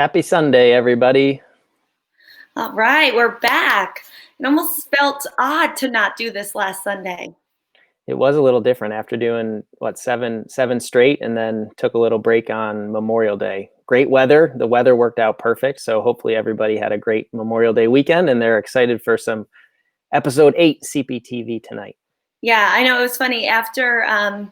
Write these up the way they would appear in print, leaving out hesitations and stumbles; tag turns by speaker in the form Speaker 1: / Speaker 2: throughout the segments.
Speaker 1: Happy Sunday, everybody.
Speaker 2: All right, we're back. It almost felt odd to not do this last Sunday.
Speaker 1: It was a little different after doing seven straight, and then took a little break on Memorial Day. Great weather. The weather worked out perfect, so hopefully everybody had a great Memorial Day weekend, and they're excited for some episode 8 CPTv tonight.
Speaker 2: Yeah, I know it was funny after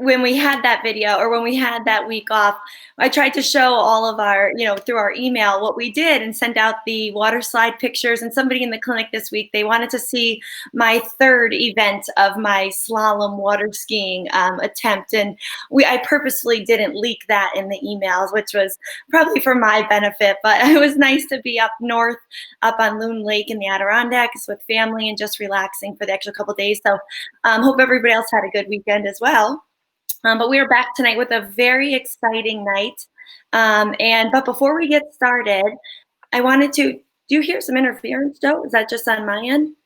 Speaker 2: when we had that video or when we had that week off. I tried to show all of our, through our email what we did and send out the water slide pictures. And somebody in the clinic this week, they wanted to see my third event of my slalom water skiing attempt. And I purposely didn't leak that in the emails, which was probably for my benefit. But it was nice to be up north, up on Loon Lake in the Adirondacks with family and just relaxing for the extra couple days. So hope everybody else had a good weekend as well. But we are back tonight with a very exciting night. But before we get started, I wanted to, do you hear some interference, Joe? Is that just on my end?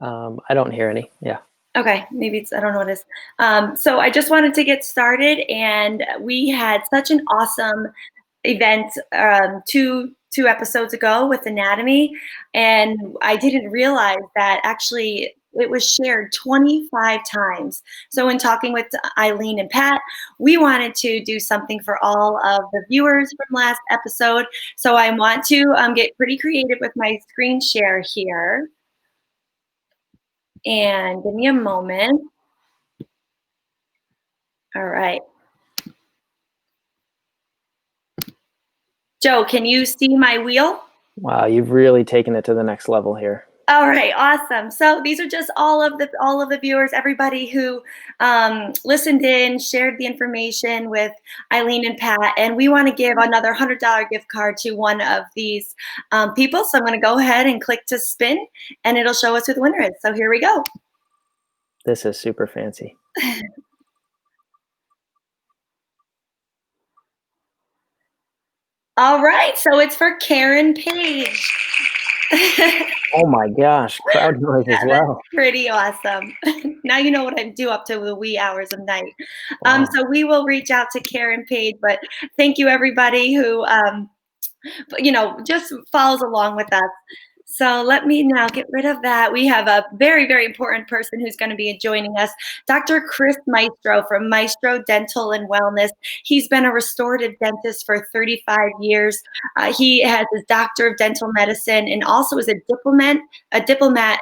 Speaker 1: I don't hear any. Yeah.
Speaker 2: Okay, maybe it's, I don't know what it is. So I just wanted to get started, and we had such an awesome event two episodes ago with anatomy, and I didn't realize that actually it was shared 25 times. So in talking with Eileen and Pat, we wanted to do something for all of the viewers from last episode. So I want to get pretty creative with my screen share here. And give me a moment. All right. Joe, can you see my wheel?
Speaker 1: Wow, you've really taken it to the next level here.
Speaker 2: All right, awesome. So these are just all of the viewers, everybody who listened in, shared the information with Eileen and Pat, and we want to give another $100 gift card to one of these people. So I'm going to go ahead and click to spin, and it'll show us who the winner is. So here we go.
Speaker 1: This is super fancy.
Speaker 2: All right, so it's for Karen Page.
Speaker 1: Oh my gosh, crowd noise as well.
Speaker 2: That's pretty awesome. Now you know what I do up to the wee hours of night.
Speaker 1: Wow.
Speaker 2: So we will reach out to Karen Page, but thank you everybody who just follows along with us. So let me now get rid of that. We have a very, very important person who's going to be joining us, Dr. Chris Maestro from Maestro Dental and Wellness. He's been a restorative dentist for 35 years. He has his Doctor of Dental Medicine and also is a diplomat,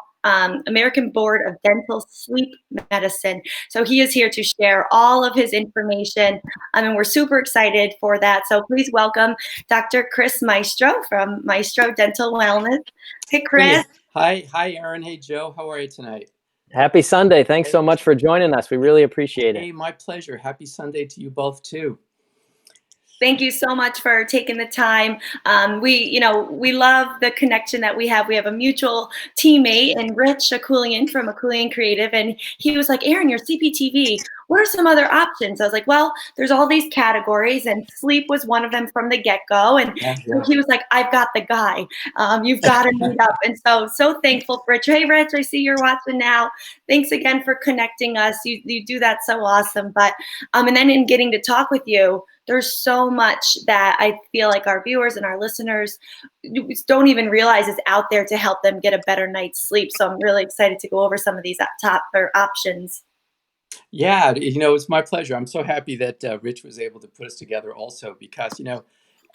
Speaker 2: American Board of Dental Sleep Medicine. So he is here to share all of his information, and we're super excited for that. So please welcome Dr. Chris Maestro from Maestro Dental Wellness. Hey, Chris.
Speaker 3: Hey. Hi, Erin. Hey, Joe. How are you tonight?
Speaker 1: Happy Sunday. Thanks so much for joining us. We really appreciate it.
Speaker 3: Hey, my pleasure. Happy Sunday to you both, too.
Speaker 2: Thank you so much for taking the time. We love the connection that we have. We have a mutual teammate, and Rich Akulian from Akulian Creative, and he was like, "Erin, you're CPTv. What are some other options?" I was like, "Well, there's all these categories, and sleep was one of them from the get-go." And so he was like, "I've got the guy. You've got to meet up." And so thankful for Rich. Hey, Rich, I see you're watching now. Thanks again for connecting us. You do that so awesome. But and then in getting to talk with you, there's so much that I feel like our viewers and our listeners don't even realize is out there to help them get a better night's sleep. So I'm really excited to go over some of these options.
Speaker 3: Yeah, it's my pleasure. I'm so happy that Rich was able to put us together also because,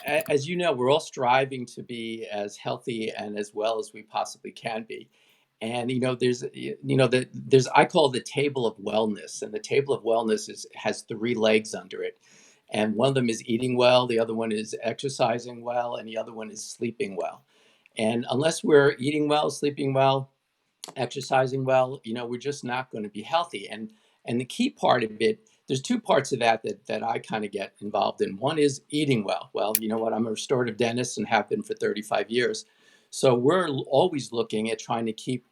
Speaker 3: as you know, we're all striving to be as healthy and as well as we possibly can be. And, there's I call it the table of wellness, and the table of wellness has 3 legs under it. And one of them is eating well, the other one is exercising well, and the other one is sleeping well. And unless we're eating well, sleeping well, exercising well, we're just not going to be healthy. And the key part of it, there's 2 parts of that I kind of get involved in. One is eating well. Well, you know what? I'm a restorative dentist and have been for 35 years. So we're always looking at trying to keep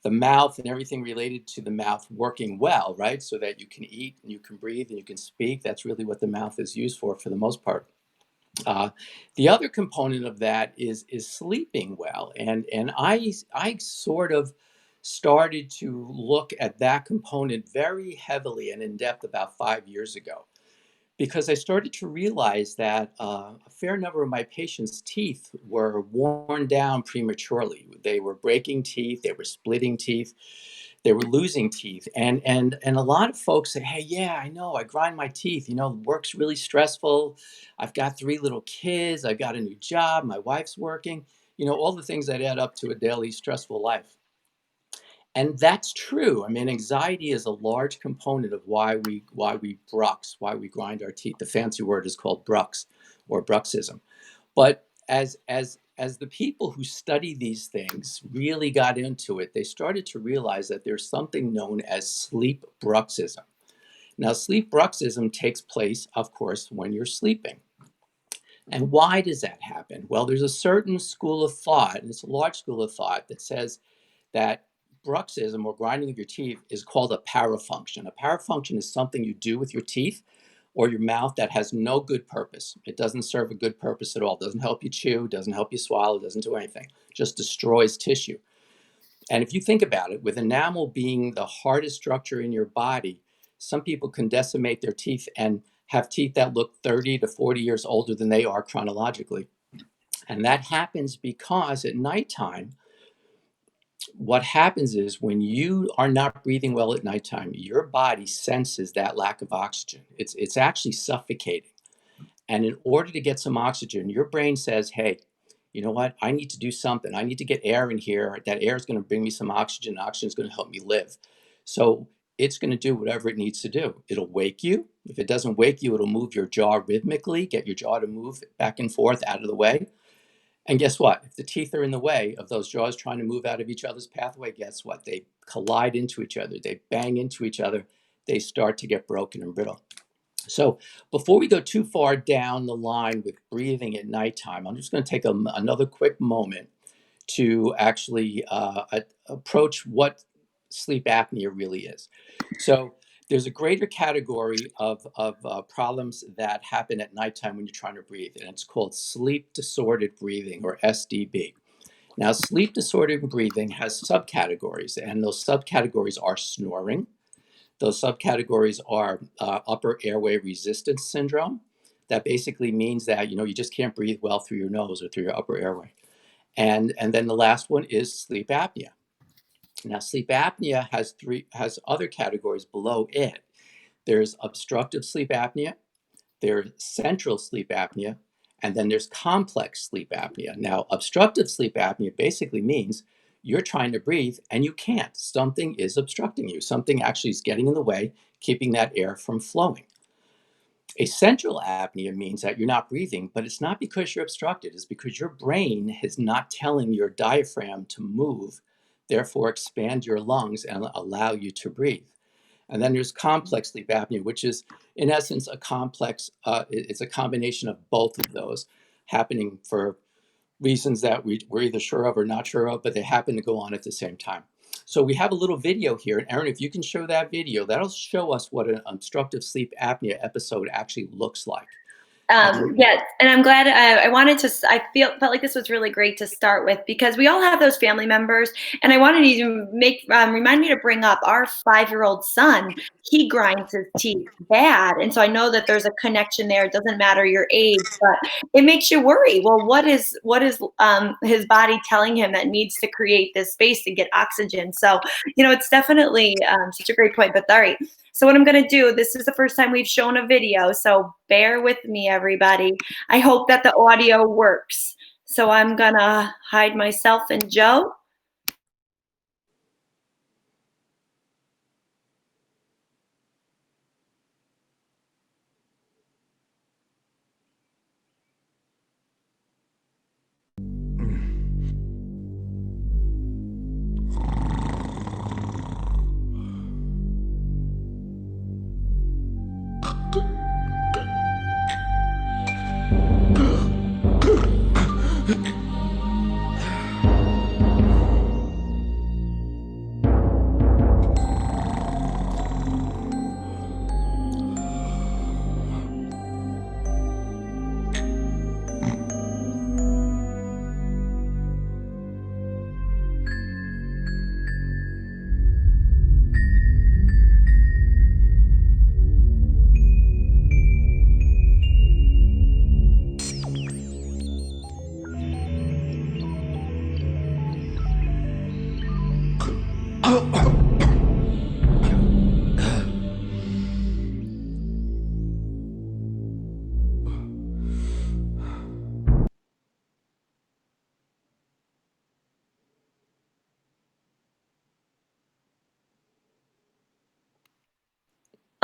Speaker 3: the mouth and everything related to the mouth working well, right? So that you can eat and you can breathe and you can speak. That's really what the mouth is used for the most part. The other component of that is sleeping well, and I sort of started to look at that component very heavily and in depth about 5 years ago, because I started to realize that a fair number of my patients' teeth were worn down prematurely. They were breaking teeth, they were splitting teeth, they were losing teeth. And a lot of folks say, hey, yeah, I know, I grind my teeth. You know, work's really stressful. I've got 3 little kids, I've got a new job, my wife's working, you know, all the things that add up to a daily stressful life. And that's true. I mean, anxiety is a large component of why we brux, why we grind our teeth. The fancy word is called brux or bruxism. But as the people who study these things really got into it, they started to realize that there's something known as sleep bruxism. Now, sleep bruxism takes place, of course, when you're sleeping. And why does that happen? Well, there's a certain school of thought, and it's a large school of thought, that says that bruxism or grinding of your teeth is called a parafunction. A parafunction is something you do with your teeth or your mouth that has no good purpose. It doesn't serve a good purpose at all. It doesn't help you chew, doesn't help you swallow, doesn't do anything. It just destroys tissue. And if you think about it, with enamel being the hardest structure in your body, some people can decimate their teeth and have teeth that look 30 to 40 years older than they are chronologically. And that happens because at nighttime, what happens is when you are not breathing well at nighttime, your body senses that lack of oxygen. It's actually suffocating. And in order to get some oxygen, your brain says, hey, you know what? I need to do something. I need to get air in here. That air is going to bring me some oxygen. Oxygen is going to help me live. So it's going to do whatever it needs to do. It'll wake you. If it doesn't wake you, it'll move your jaw rhythmically, get your jaw to move back and forth out of the way. And guess what? If the teeth are in the way of those jaws trying to move out of each other's pathway, guess what? They collide into each other. They bang into each other. They start to get broken and brittle. So before we go too far down the line with breathing at nighttime, I'm just going to take another quick moment to actually approach what sleep apnea really is. So there's a greater category of problems that happen at nighttime when you're trying to breathe, and it's called sleep disordered breathing, or SDB. Now, sleep disordered breathing has subcategories, and those subcategories are snoring. Those subcategories are upper airway resistance syndrome. That basically means that you just can't breathe well through your nose or through your upper airway. And then the last one is sleep apnea. Now, sleep apnea has other categories below it. There's obstructive sleep apnea, there's central sleep apnea, and then there's complex sleep apnea. Now, obstructive sleep apnea basically means you're trying to breathe and you can't. Something is obstructing you. Something actually is getting in the way, keeping that air from flowing. A central apnea means that you're not breathing, but it's not because you're obstructed. It's because your brain is not telling your diaphragm to move, therefore expand your lungs and allow you to breathe. And then there's complex sleep apnea, which is in essence a complex, it's a combination of both of those happening for reasons that we're either sure of or not sure of, but they happen to go on at the same time. So we have a little video here. And Erin, if you can show that video, that'll show us what an obstructive sleep apnea episode actually looks like.
Speaker 2: Yes, and I'm glad I wanted to. Felt like this was really great to start with because we all have those family members, and I wanted to remind me to bring up our 5-year-old son. He grinds his teeth bad, and so I know that there's a connection there. It doesn't matter your age, but it makes you worry. Well, what is his body telling him that needs to create this space to get oxygen? So it's definitely such a great point. But all right. So what I'm going to do, this is the first time we've shown a video, so bear with me, everybody. I hope that the audio works. So I'm going to hide myself and Joe.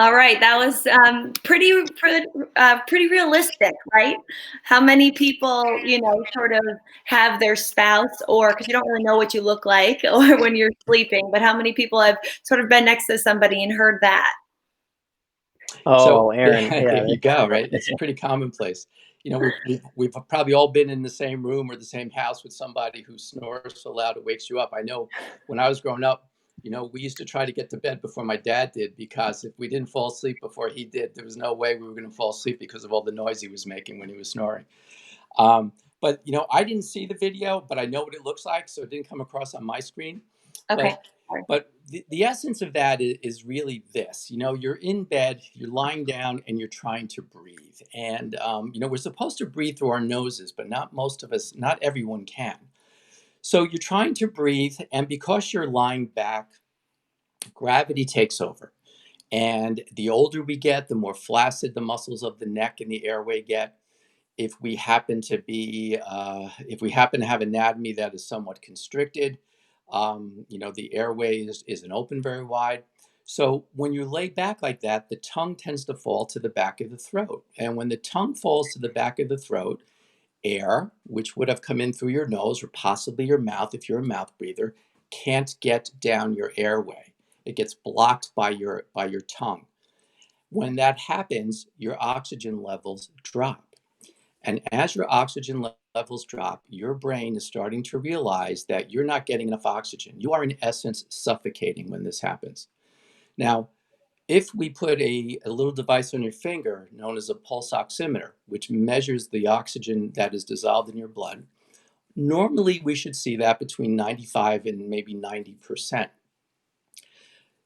Speaker 2: All right, that was pretty realistic, right? How many people, sort of have their spouse, or because you don't really know what you look like, or when you're sleeping, but how many people have sort of been next to somebody and heard that?
Speaker 1: Oh,
Speaker 3: So
Speaker 1: Aaron,
Speaker 3: there
Speaker 1: yeah,
Speaker 3: you go, right? It's pretty commonplace. We've probably all been in the same room or the same house with somebody who snores so loud it wakes you up. I know when I was growing up, we used to try to get to bed before my dad did, because if we didn't fall asleep before he did, there was no way we were going to fall asleep because of all the noise he was making when he was snoring. Um, but I didn't see the video, but I know what it looks like, so it didn't come across on my screen.
Speaker 2: Okay.
Speaker 3: But the essence of that is really this. You're in bed, you're lying down, and you're trying to breathe. And we're supposed to breathe through our noses, but not most of us, not everyone can. So you're trying to breathe, and because you're lying back, gravity takes over. And the older we get, the more flaccid the muscles of the neck and the airway get. If we happen to have anatomy that is somewhat constricted, the airway isn't open very wide. So when you lay back like that, the tongue tends to fall to the back of the throat. And when the tongue falls to the back of the throat, air, which would have come in through your nose or possibly your mouth if you're a mouth breather, can't get down your airway. It gets blocked by your tongue. When that happens, your oxygen levels drop. And as your oxygen levels drop, your brain is starting to realize that you're not getting enough oxygen. You are, in essence, suffocating when this happens. Now, if we put a little device on your finger known as a pulse oximeter, which measures the oxygen that is dissolved in your blood, normally we should see that between 95 and maybe 90%.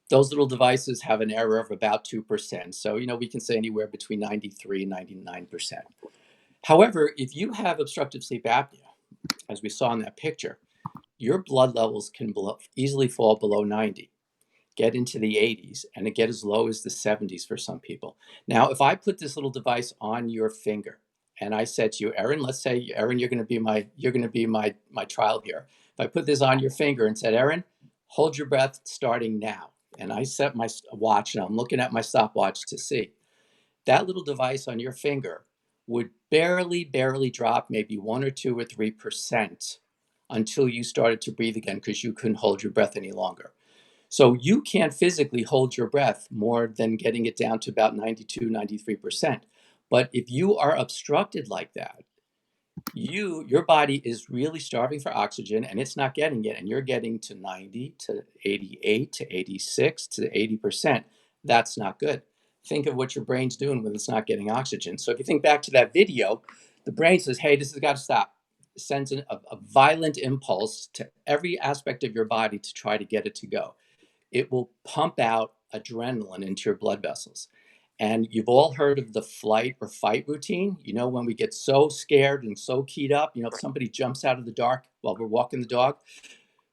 Speaker 3: Those little devices have an error of about 2%. So, we can say anywhere between 93 and 99%. However, if you have obstructive sleep apnea, as we saw in that picture, your blood levels can easily fall below 90, get into the 80s, and it get as low as the 70s for some people. Now, if I put this little device on your finger and I said to you, Erin, let's say, Erin, you're going to be my trial here. If I put this on your finger and said, Erin, hold your breath starting now, and I set my watch and I'm looking at my stopwatch to see, that little device on your finger would barely drop maybe 1 or 2 or 3% until you started to breathe again, because you couldn't hold your breath any longer. So you can't physically hold your breath more than getting it down to about 92, 93%. But if you are obstructed like that, your body is really starving for oxygen and it's not getting it, and you're getting to 90 to 88 to 86 to 80%. That's not good. Think of what your brain's doing when it's not getting oxygen. So if you think back to that video, the brain says, hey, this has got to stop. It sends a violent impulse to every aspect of your body to try to get it to go. It will pump out adrenaline into your blood vessels. And you've all heard of the flight or fight routine. When we get so scared and so keyed up, if somebody jumps out of the dark while we're walking the dog,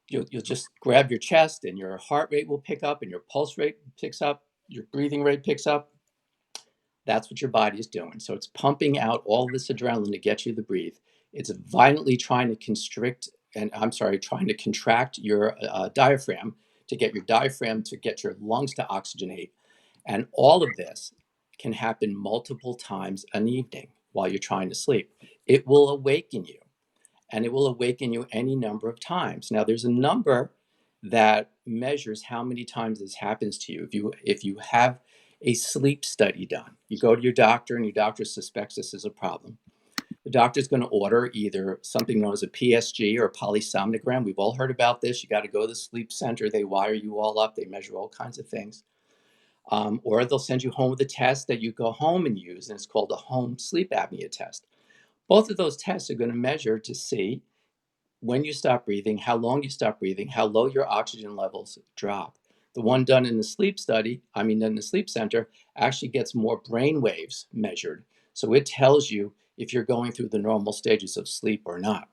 Speaker 3: you'll just grab your chest and your heart rate will pick up and your pulse rate picks up, your breathing rate picks up. That's what your body is doing. So it's pumping out all this adrenaline to get you to breathe. It's violently trying to contract your diaphragm to get your diaphragm to get your lungs to oxygenate. And all of this can happen multiple times an evening while you're trying to sleep. It will awaken you, and it will awaken you any number of times. Now, there's a number that measures how many times this happens to you. If you have a sleep study done, you go to your doctor and your doctor suspects this is a problem. The doctor's going to order either something known as a PSG or a polysomnogram. We've all heard about this. You got to go to the sleep center. They wire you all up. They measure all kinds of things. Or they'll send you home with a test that you go home and use, and it's called a home sleep apnea test. Both of those tests are going to measure to see when you stop breathing, how long you stop breathing, how low your oxygen levels drop. The one done in the sleep center, actually gets more brain waves measured. So it tells you if you're going through the normal stages of sleep or not.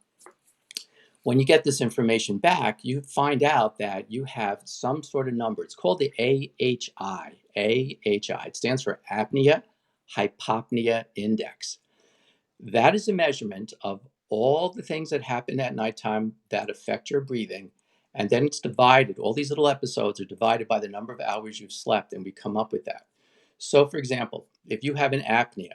Speaker 3: When you get this information back, you find out that you have some sort of number. It's called the AHI. AHI. It stands for Apnea Hypopnea Index. That is a measurement of all the things that happen at nighttime that affect your breathing. And then it's divided. All these little episodes are divided by the number of hours you've slept, and we come up with that. So, for example, if you have an apnea,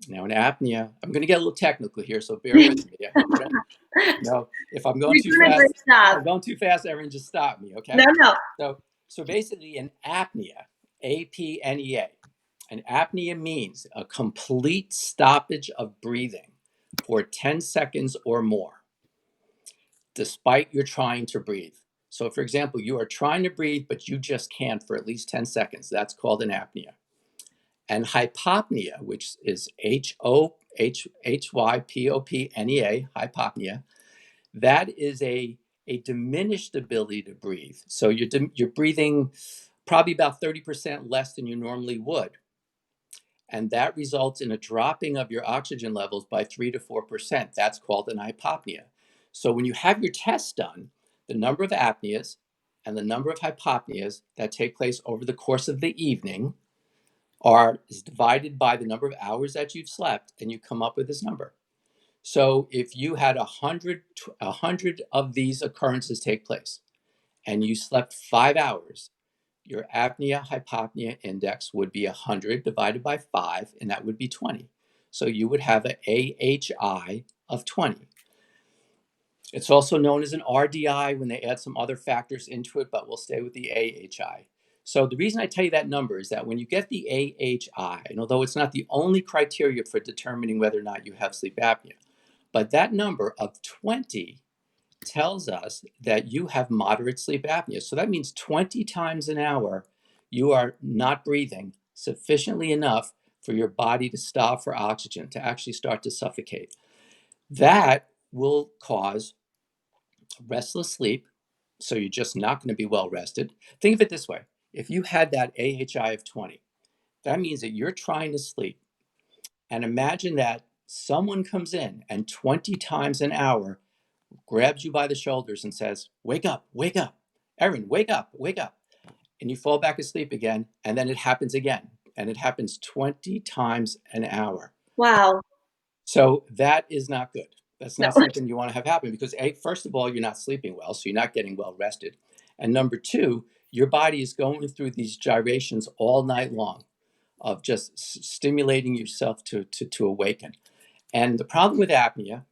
Speaker 3: now an apnea, I'm going to get a little technical here, so bear with me. I hope you don't, if I'm going
Speaker 2: You're
Speaker 3: too
Speaker 2: doing a great
Speaker 3: fast, if
Speaker 2: job.
Speaker 3: I'm going too fast, everyone just stop me,
Speaker 2: No,
Speaker 3: okay?
Speaker 2: no.
Speaker 3: So basically, an apnea, APNEA, an apnea means a complete stoppage of breathing for 10 seconds or more, despite you're trying to breathe. So, for example, you are trying to breathe, but you just can't for at least 10 seconds. That's called an apnea. And hypopnea, which is HYPOPNEA, hypopnea, that is a diminished ability to breathe. So you're breathing probably about 30% less than you normally would. And that results in a dropping of your oxygen levels by 3 to 4%. That's called an hypopnea. So when you have your test done, the number of apneas and the number of hypopneas that take place over the course of the evening is divided by the number of hours that you've slept, and you come up with this number. So if you had 100 of these occurrences take place and you slept 5 hours, your apnea hypopnea index would be 100 divided by 5, and that would be 20. So you would have an AHI of 20. It's also known as an RDI when they add some other factors into it, but we'll stay with the AHI. So the reason I tell you that number is that when you get the AHI, and although it's not the only criteria for determining whether or not you have sleep apnea, but that number of 20 tells us that you have moderate sleep apnea. So that means 20 times an hour, you are not breathing sufficiently enough for your body to stop for oxygen, to actually start to suffocate. That will cause restless sleep. So you're just not going to be well rested. Think of it this way. If you had that AHI of 20, that means that you're trying to sleep. And imagine that someone comes in and 20 times an hour grabs you by the shoulders and says, wake up, wake up. Erin, wake up, wake up. And you fall back asleep again. And then it happens again. And it happens 20 times an hour.
Speaker 2: Wow.
Speaker 3: So that is not good. That's
Speaker 2: No.
Speaker 3: not something you want to have happen because, A, first of all, you're not sleeping well. So you're not getting well rested. And number two, your body is going through these gyrations all night long of just stimulating yourself to awaken. And the problem with apnea,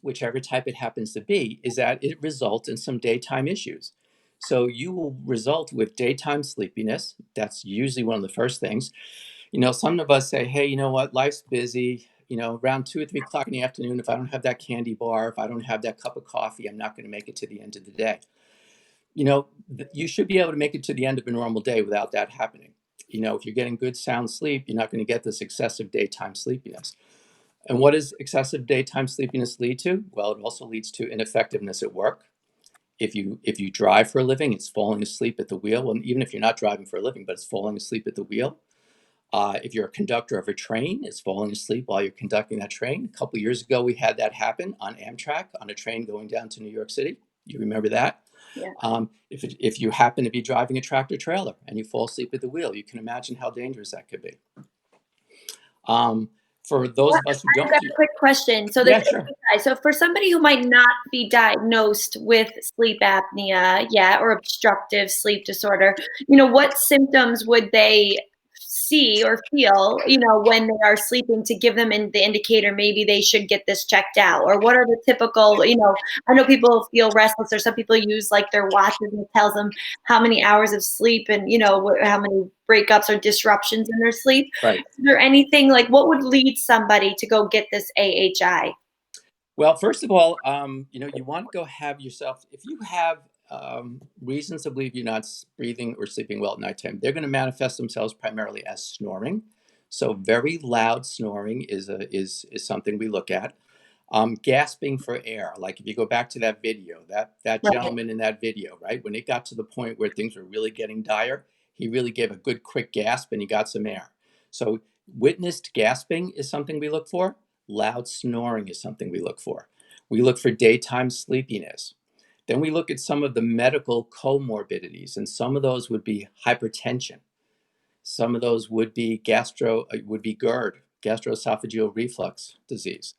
Speaker 3: whichever type it happens to be, is that it results in some daytime issues. So you will result with daytime sleepiness. That's usually one of the first things. Some of us say, hey, you know what? Life's busy. Around 2 or 3 o'clock in the afternoon, if I don't have that candy bar, if I don't have that cup of coffee, I'm not going to make it to the end of the day. You should be able to make it to the end of a normal day without that happening. If you're getting good sound sleep, you're not going to get this excessive daytime sleepiness. And what does excessive daytime sleepiness lead to? Well, it also leads to ineffectiveness at work. If you drive for a living, it's falling asleep at the wheel. And even if you're not driving for a living, but it's falling asleep at the wheel. If you're a conductor of a train, it's falling asleep while you're conducting that train. A couple of years ago, we had that happen on Amtrak on a train going down to New York City. You remember that?
Speaker 2: Yeah.
Speaker 3: If you happen to be driving a tractor trailer and you fall asleep at the wheel, you can imagine how dangerous that could be. For those of us who
Speaker 2: I've
Speaker 3: don't
Speaker 2: got
Speaker 3: do,
Speaker 2: a quick question. So
Speaker 3: yeah, sure.
Speaker 2: so for somebody who might not be diagnosed with sleep apnea yet or obstructive sleep disorder, what symptoms would they see or feel, when they are sleeping to give them the indicator maybe they should get this checked out? Or what are the typical, I know people feel restless, or some people use like their watches and it tells them how many hours of sleep and, how many breakups or disruptions in their sleep.
Speaker 3: Right.
Speaker 2: Is there anything like what would lead somebody to go get this AHI?
Speaker 3: Well, first of all, you want to go have yourself, if you have reasons to believe you're not breathing or sleeping well at nighttime, they're going to manifest themselves primarily as snoring. So very loud snoring is something we look at. Gasping for air, like if you go back to that video, that
Speaker 2: Right.
Speaker 3: gentleman in that video, right? When it got to the point where things were really getting dire, he really gave a good quick gasp and he got some air. So witnessed gasping is something we look for. Loud snoring is something we look for. We look for daytime sleepiness. Then we look at some of the medical comorbidities, and some of those would be hypertension. Some of those would be GERD, gastroesophageal reflux disease.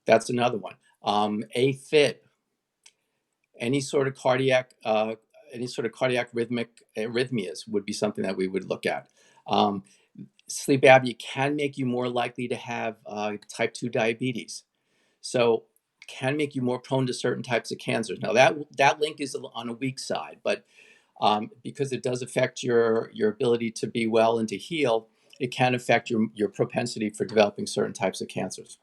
Speaker 3: That's another one. AFib, any sort of cardiac rhythmic arrhythmias would be something that we would look at. sleep apnea can make you more likely to have type 2 diabetes. So can make you more prone to certain types of cancers. Now that link is on a weak side, but because it does affect your ability to be well and to heal, it can affect your propensity for developing certain types of cancers.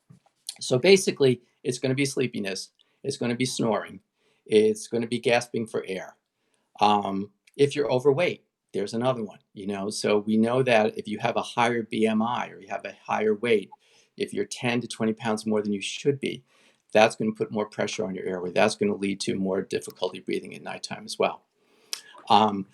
Speaker 3: So basically, it's going to be sleepiness, it's going to be snoring, it's going to be gasping for air. If you're overweight, there's another one, So we know that if you have a higher BMI or you have a higher weight, if you're 10 to 20 pounds more than you should be, that's going to put more pressure on your airway. That's going to lead to more difficulty breathing at nighttime as well. The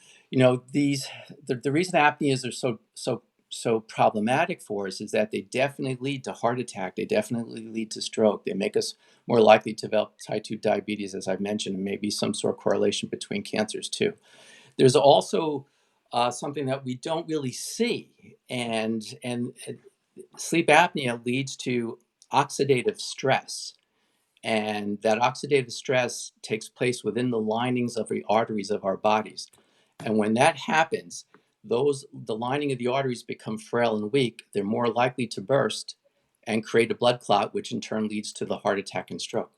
Speaker 3: reason apneas are so problematic for us is that they definitely lead to heart attack. They definitely lead to stroke. They make us more likely to develop type 2 diabetes, as I mentioned, and maybe some sort of correlation between cancers too. There's also something that we don't really see, and sleep apnea leads to oxidative stress. And that oxidative stress takes place within the linings of the arteries of our bodies. And when that happens, the lining of the arteries become frail and weak. They're more likely to burst and create a blood clot, which in turn leads to the heart attack and stroke.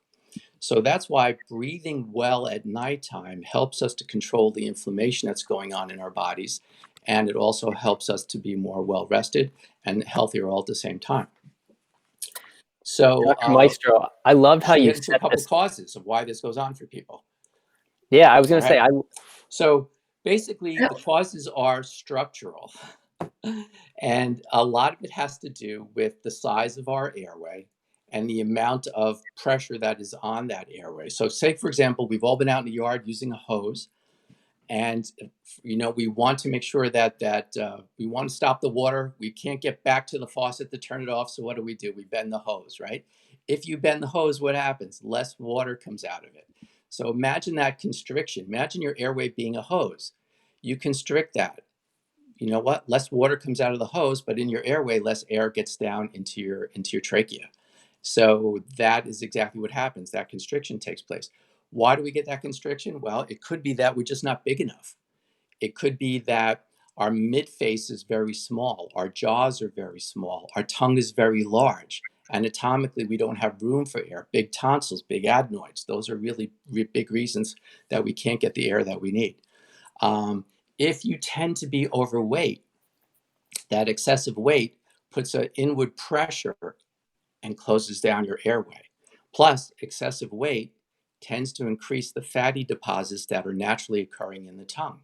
Speaker 3: So that's why breathing well at nighttime helps us to control the inflammation that's going on in our bodies. And it also helps us to be more well rested and healthier all at the same time. So,
Speaker 1: Dr. Maestro, I loved how
Speaker 3: should we
Speaker 1: you
Speaker 3: get into a
Speaker 1: set
Speaker 3: couple
Speaker 1: this.
Speaker 3: causes of why this goes on for people?
Speaker 1: Yeah, I was
Speaker 3: All
Speaker 1: going to say,
Speaker 3: right. So basically, the causes are structural. And a lot of it has to do with the size of our airway and the amount of pressure that is on that airway. So say, for example, we've all been out in the yard using a hose, and we want to make sure that we want to stop the water. We can't get back to the faucet to turn it off. So what do? We bend the hose, right? If you bend the hose, what happens? Less water comes out of it. So imagine that constriction. Imagine your airway being a hose. You constrict that. You know what? Less water comes out of the hose, but in your airway, less air gets down into your trachea. So that is exactly what happens. That constriction takes place. Why do we get that constriction? Well, it could be that we're just not big enough. It could be that our midface is very small, our jaws are very small, our tongue is very large. Anatomically, we don't have room for air. Big tonsils, big adenoids, those are really big reasons that we can't get the air that we need. If you tend to be overweight, that excessive weight puts an inward pressure and closes down your airway. Plus, excessive weight tends to increase the fatty deposits that are naturally occurring in the tongue.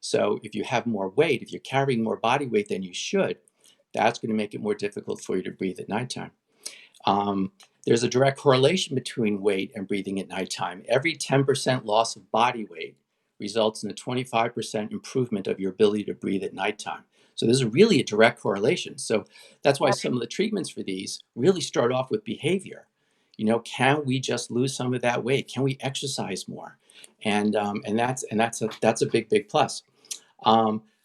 Speaker 3: So if you have more weight, if you're carrying more body weight than you should, that's going to make it more difficult for you to breathe at nighttime. There's a direct correlation between weight and breathing at nighttime. Every 10% loss of body weight results in a 25% improvement of your ability to breathe at nighttime. So there's really a direct correlation. So that's why some of the treatments for these really start off with behavior. Can we just lose some of that weight? Can we exercise more? And that's a big plus.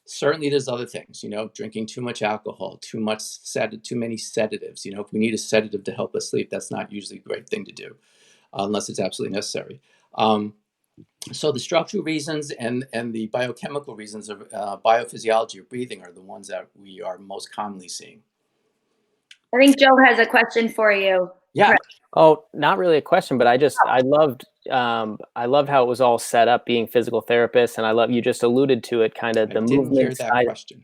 Speaker 3: Certainly there's other things, drinking too much alcohol, too many sedatives. If we need a sedative to help us sleep, that's not usually a great thing to do unless it's absolutely necessary. So the structural reasons and the biochemical reasons of biophysiology of breathing are the ones that we are most commonly seeing.
Speaker 2: I think Joe has a question for you.
Speaker 3: Yeah.
Speaker 2: Correct.
Speaker 1: Oh, not really a question, but I loved how it was all set up being physical therapists, and you just alluded to it, kind of the
Speaker 3: didn't
Speaker 1: movement
Speaker 3: hear that
Speaker 1: side.
Speaker 3: question.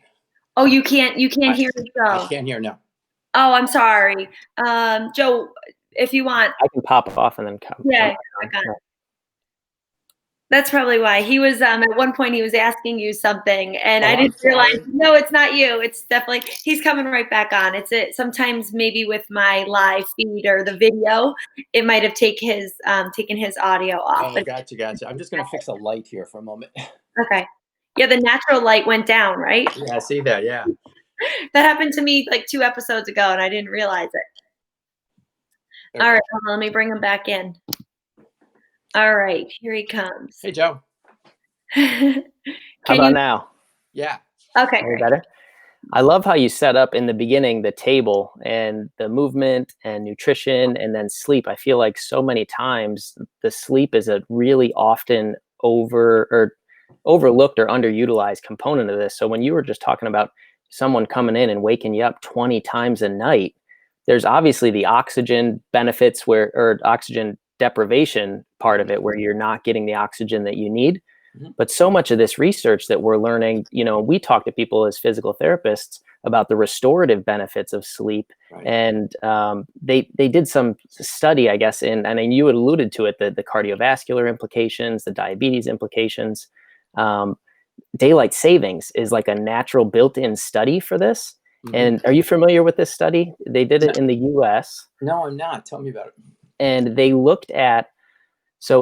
Speaker 2: Oh, you can't hear Joe.
Speaker 3: I can't hear, no.
Speaker 2: Oh, I'm sorry. Joe, if you want.
Speaker 1: I can pop off and then come.
Speaker 2: Yeah, I got it. That's probably why. He was at one point he was asking you something, and I didn't realize. No, it's not you. It's definitely he's coming right back on. Sometimes maybe with my live feed or the video, it might have taken his audio off.
Speaker 3: Oh, gotcha. I'm just gonna fix a light here for a moment.
Speaker 2: Okay. Yeah, the natural light went down, right?
Speaker 3: Yeah, I see that. Yeah.
Speaker 2: That happened to me like 2 episodes ago, and I didn't realize it. All right, hold on, let me bring him back in. All right, here he comes.
Speaker 3: Hey, Joe.
Speaker 1: How about now?
Speaker 3: Yeah.
Speaker 2: Okay,
Speaker 1: great. Better? I love how you set up in the beginning the table and the movement and nutrition and then sleep. I feel like so many times the sleep is a really often overlooked or underutilized component of this. So when you were just talking about someone coming in and waking you up 20 times a night, there's obviously the oxygen benefits or oxygen deprivation part of it, where you're not getting the oxygen that you need.
Speaker 3: Mhm.
Speaker 1: But so much of this research that we're learning, we talk to people as physical therapists about the restorative benefits of sleep.
Speaker 3: Right.
Speaker 1: And they did some study, I guess, and you had alluded to it, the cardiovascular implications, the diabetes implications. Daylight savings is like a natural built-in study for this.
Speaker 3: Mhm.
Speaker 1: And are you familiar with this study? They did
Speaker 3: No,
Speaker 1: it in the US,
Speaker 3: no, I'm not. Tell me about it.
Speaker 1: and they looked at, so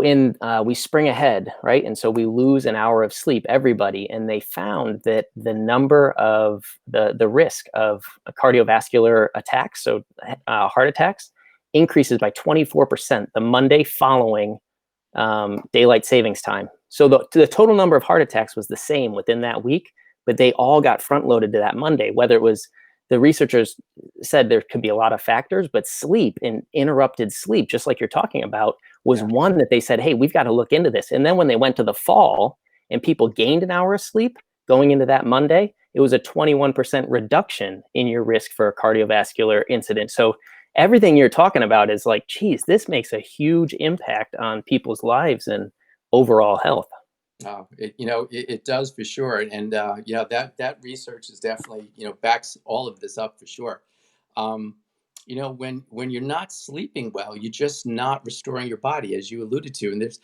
Speaker 1: we spring ahead, right? And so we lose an hour of sleep, everybody. And they found that the number of the risk of cardiovascular attacks, so heart attacks, increases by 24% the Monday following daylight savings time. So the total number of heart attacks was the same within that week, but they all got front loaded to that Monday. Whether it was, the researchers said there could be a lot of factors, but sleep and interrupted sleep, just like you're talking about, was
Speaker 3: Yeah.
Speaker 1: one that they said, hey, we've got to look into this. And then when they went to the fall and people gained an hour of sleep going into that Monday, it was a 21% reduction in your risk for a cardiovascular incident. So everything you're talking about is like, geez, this makes a huge impact on people's lives and overall health.
Speaker 3: It does for sure, and that research is definitely backs all of this up for sure. Um, when you're not sleeping well, you're just not restoring your body, as you alluded to. And there's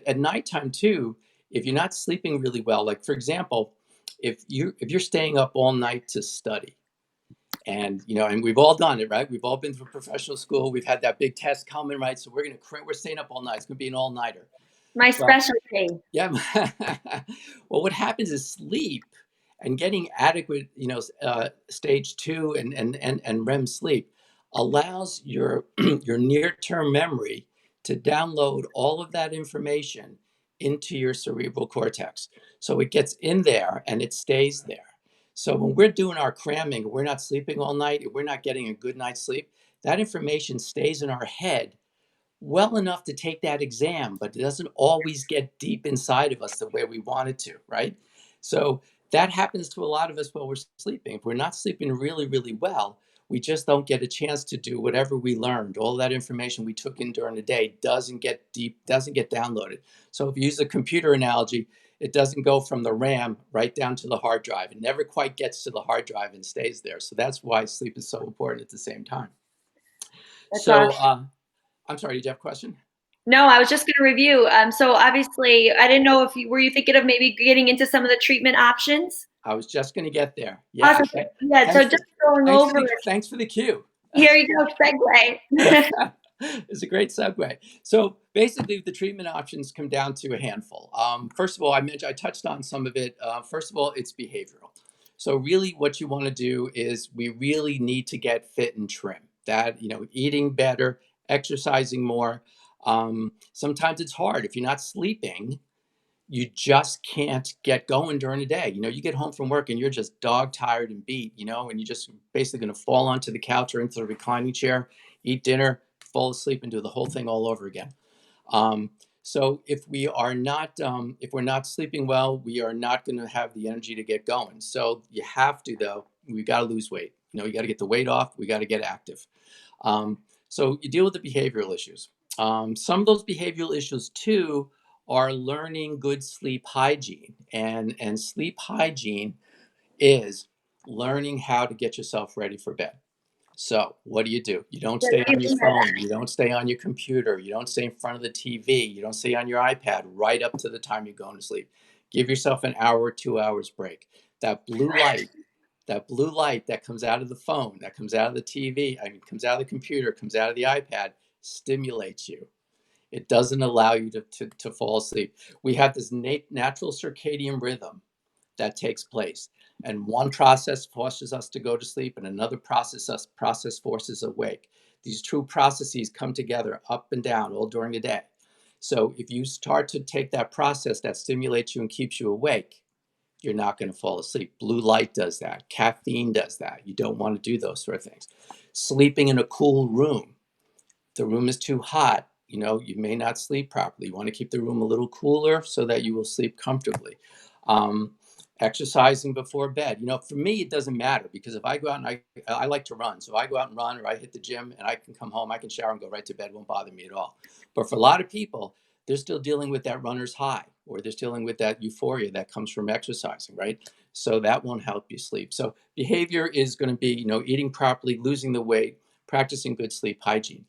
Speaker 3: at nighttime too, if you're not sleeping really well, like for example, if you're staying up all night to study, and we've all done it, right? We've all been through professional school. We've had that big test coming, right? So we're staying up all night. It's gonna be an all nighter.
Speaker 2: My
Speaker 3: Well,
Speaker 2: specialty.
Speaker 3: yeah. Well, what happens is sleep and getting adequate, stage two and REM sleep allows your your near-term memory to download all of that information into your cerebral cortex. So it gets in there and it stays there. So when we're doing our cramming, we're not sleeping all night, if we're not getting a good night's sleep, that information stays in our head well enough to take that exam, but it doesn't always get deep inside of us the way we want it to, right? So that happens to a lot of us while we're sleeping. If we're not sleeping really, really well, we just don't get a chance to do whatever we learned. All that information we took in during the day doesn't get deep, doesn't get downloaded. So if you use a computer analogy, it doesn't go from the RAM right down to the hard drive. It never quite gets to the hard drive and stays there. So that's why sleep is so important at the same time.
Speaker 2: That's
Speaker 3: So,
Speaker 2: awesome.
Speaker 3: I'm sorry, did you have a question?
Speaker 2: No, I was just going to review. So obviously, I didn't know if you were you thinking of maybe getting into some of the treatment options.
Speaker 3: I was just going to get there. Yeah.
Speaker 2: Awesome. Yeah. So
Speaker 3: Thanks for
Speaker 2: just going over it.
Speaker 3: thanks for the cue.
Speaker 2: Here you go. Segue.
Speaker 3: It's a great segue. So basically, the treatment options come down to a handful. First of all, I touched on some of it. First of all, it's behavioral. So really, what you want to do is we really need to get fit and trim. That eating better, exercising more. Sometimes it's hard if you're not sleeping, you just can't get going during the day. You get home from work and you're just dog tired and beat, and you're just basically going to fall onto the couch or into the reclining chair, eat dinner, fall asleep, and do the whole thing all over again. So if we're not sleeping well, we are not going to have the energy to get going. So you have to, though, we got to lose weight. You got to get the weight off. We got to get active. So you deal with the behavioral issues. Some of those behavioral issues too are learning good sleep hygiene, and sleep hygiene is learning how to get yourself ready for bed. So what do? You don't stay on your phone, you don't stay on your computer, you don't stay in front of the TV, you don't stay on your iPad right up to the time you're going to sleep. Give yourself an hour or 2 hours break. That blue light that comes out of the phone, that comes out of the TV, comes out of the computer, comes out of the iPad, stimulates you. It doesn't allow you to fall asleep. We have this natural circadian rhythm that takes place. And one process forces us to go to sleep, and another process forces awake. These two processes come together up and down all during the day. So if you start to take that process that stimulates you and keeps you awake, you're not going to fall asleep. Blue light does that. Caffeine does that. You don't want to do those sort of things. Sleeping in a cool room. The room is too hot, you may not sleep properly. You want to keep the room a little cooler so that you will sleep comfortably. Um, Exercising before bed. For me, it doesn't matter, because if I go out and I like to run. So I go out and run, or I hit the gym and I can come home, I can shower and go right to bed. It won't bother me at all. But for a lot of people, they're still dealing with that runner's high, or they're dealing with that euphoria that comes from exercising, right? So that won't help you sleep. So behavior is going to be, eating properly, losing the weight, practicing good sleep hygiene.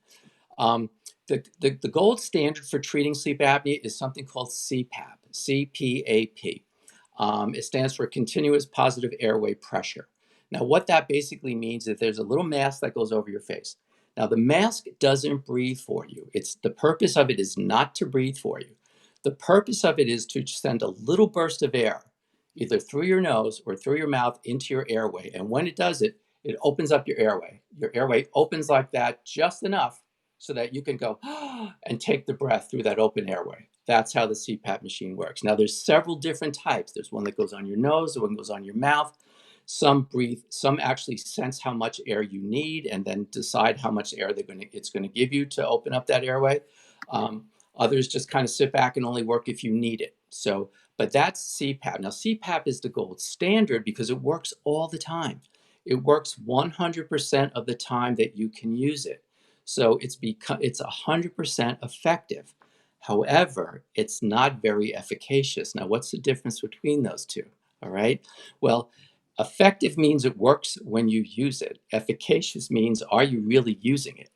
Speaker 3: Um, the gold standard for treating sleep apnea is something called CPAP, CPAP. It stands for continuous positive airway pressure. Now, what that basically means is there's a little mask that goes over your face. Now, the mask doesn't breathe for you. The purpose of it is not to breathe for you. The purpose of it is to send a little burst of air, either through your nose or through your mouth, into your airway. And when it does it, it opens up your airway. Your airway opens like that, just enough so that you can go and take the breath through that open airway. That's how the CPAP machine works. Now, there's several different types. There's one that goes on your nose, the one that goes on your mouth. Some breathe, some actually sense how much air you need and then decide how much air it's going to give you to open up that airway. Others just kind of sit back and only work if you need it. But that's CPAP. Now, CPAP is the gold standard because it works all the time. It works 100% of the time that you can use it. So it's 100% effective. However, it's not very efficacious. Now, what's the difference between those two? All right. Well, effective means it works when you use it. Efficacious means, are you really using it?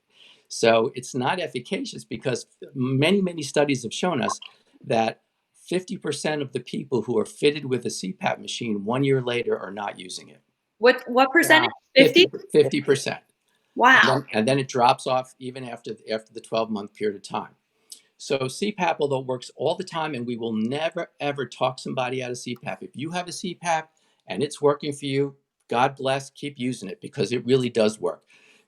Speaker 3: So it's not efficacious because many, many studies have shown us that 50% of the people who are fitted with a CPAP machine 1 year later are not using it.
Speaker 2: What percentage?
Speaker 1: Wow.
Speaker 3: 50%.
Speaker 2: Wow.
Speaker 3: And then it drops off even after the 12-month period of time. So CPAP, although it works all the time, and we will never, ever talk somebody out of CPAP. If you have a CPAP and it's working for you, God bless, keep using it, because it really does work.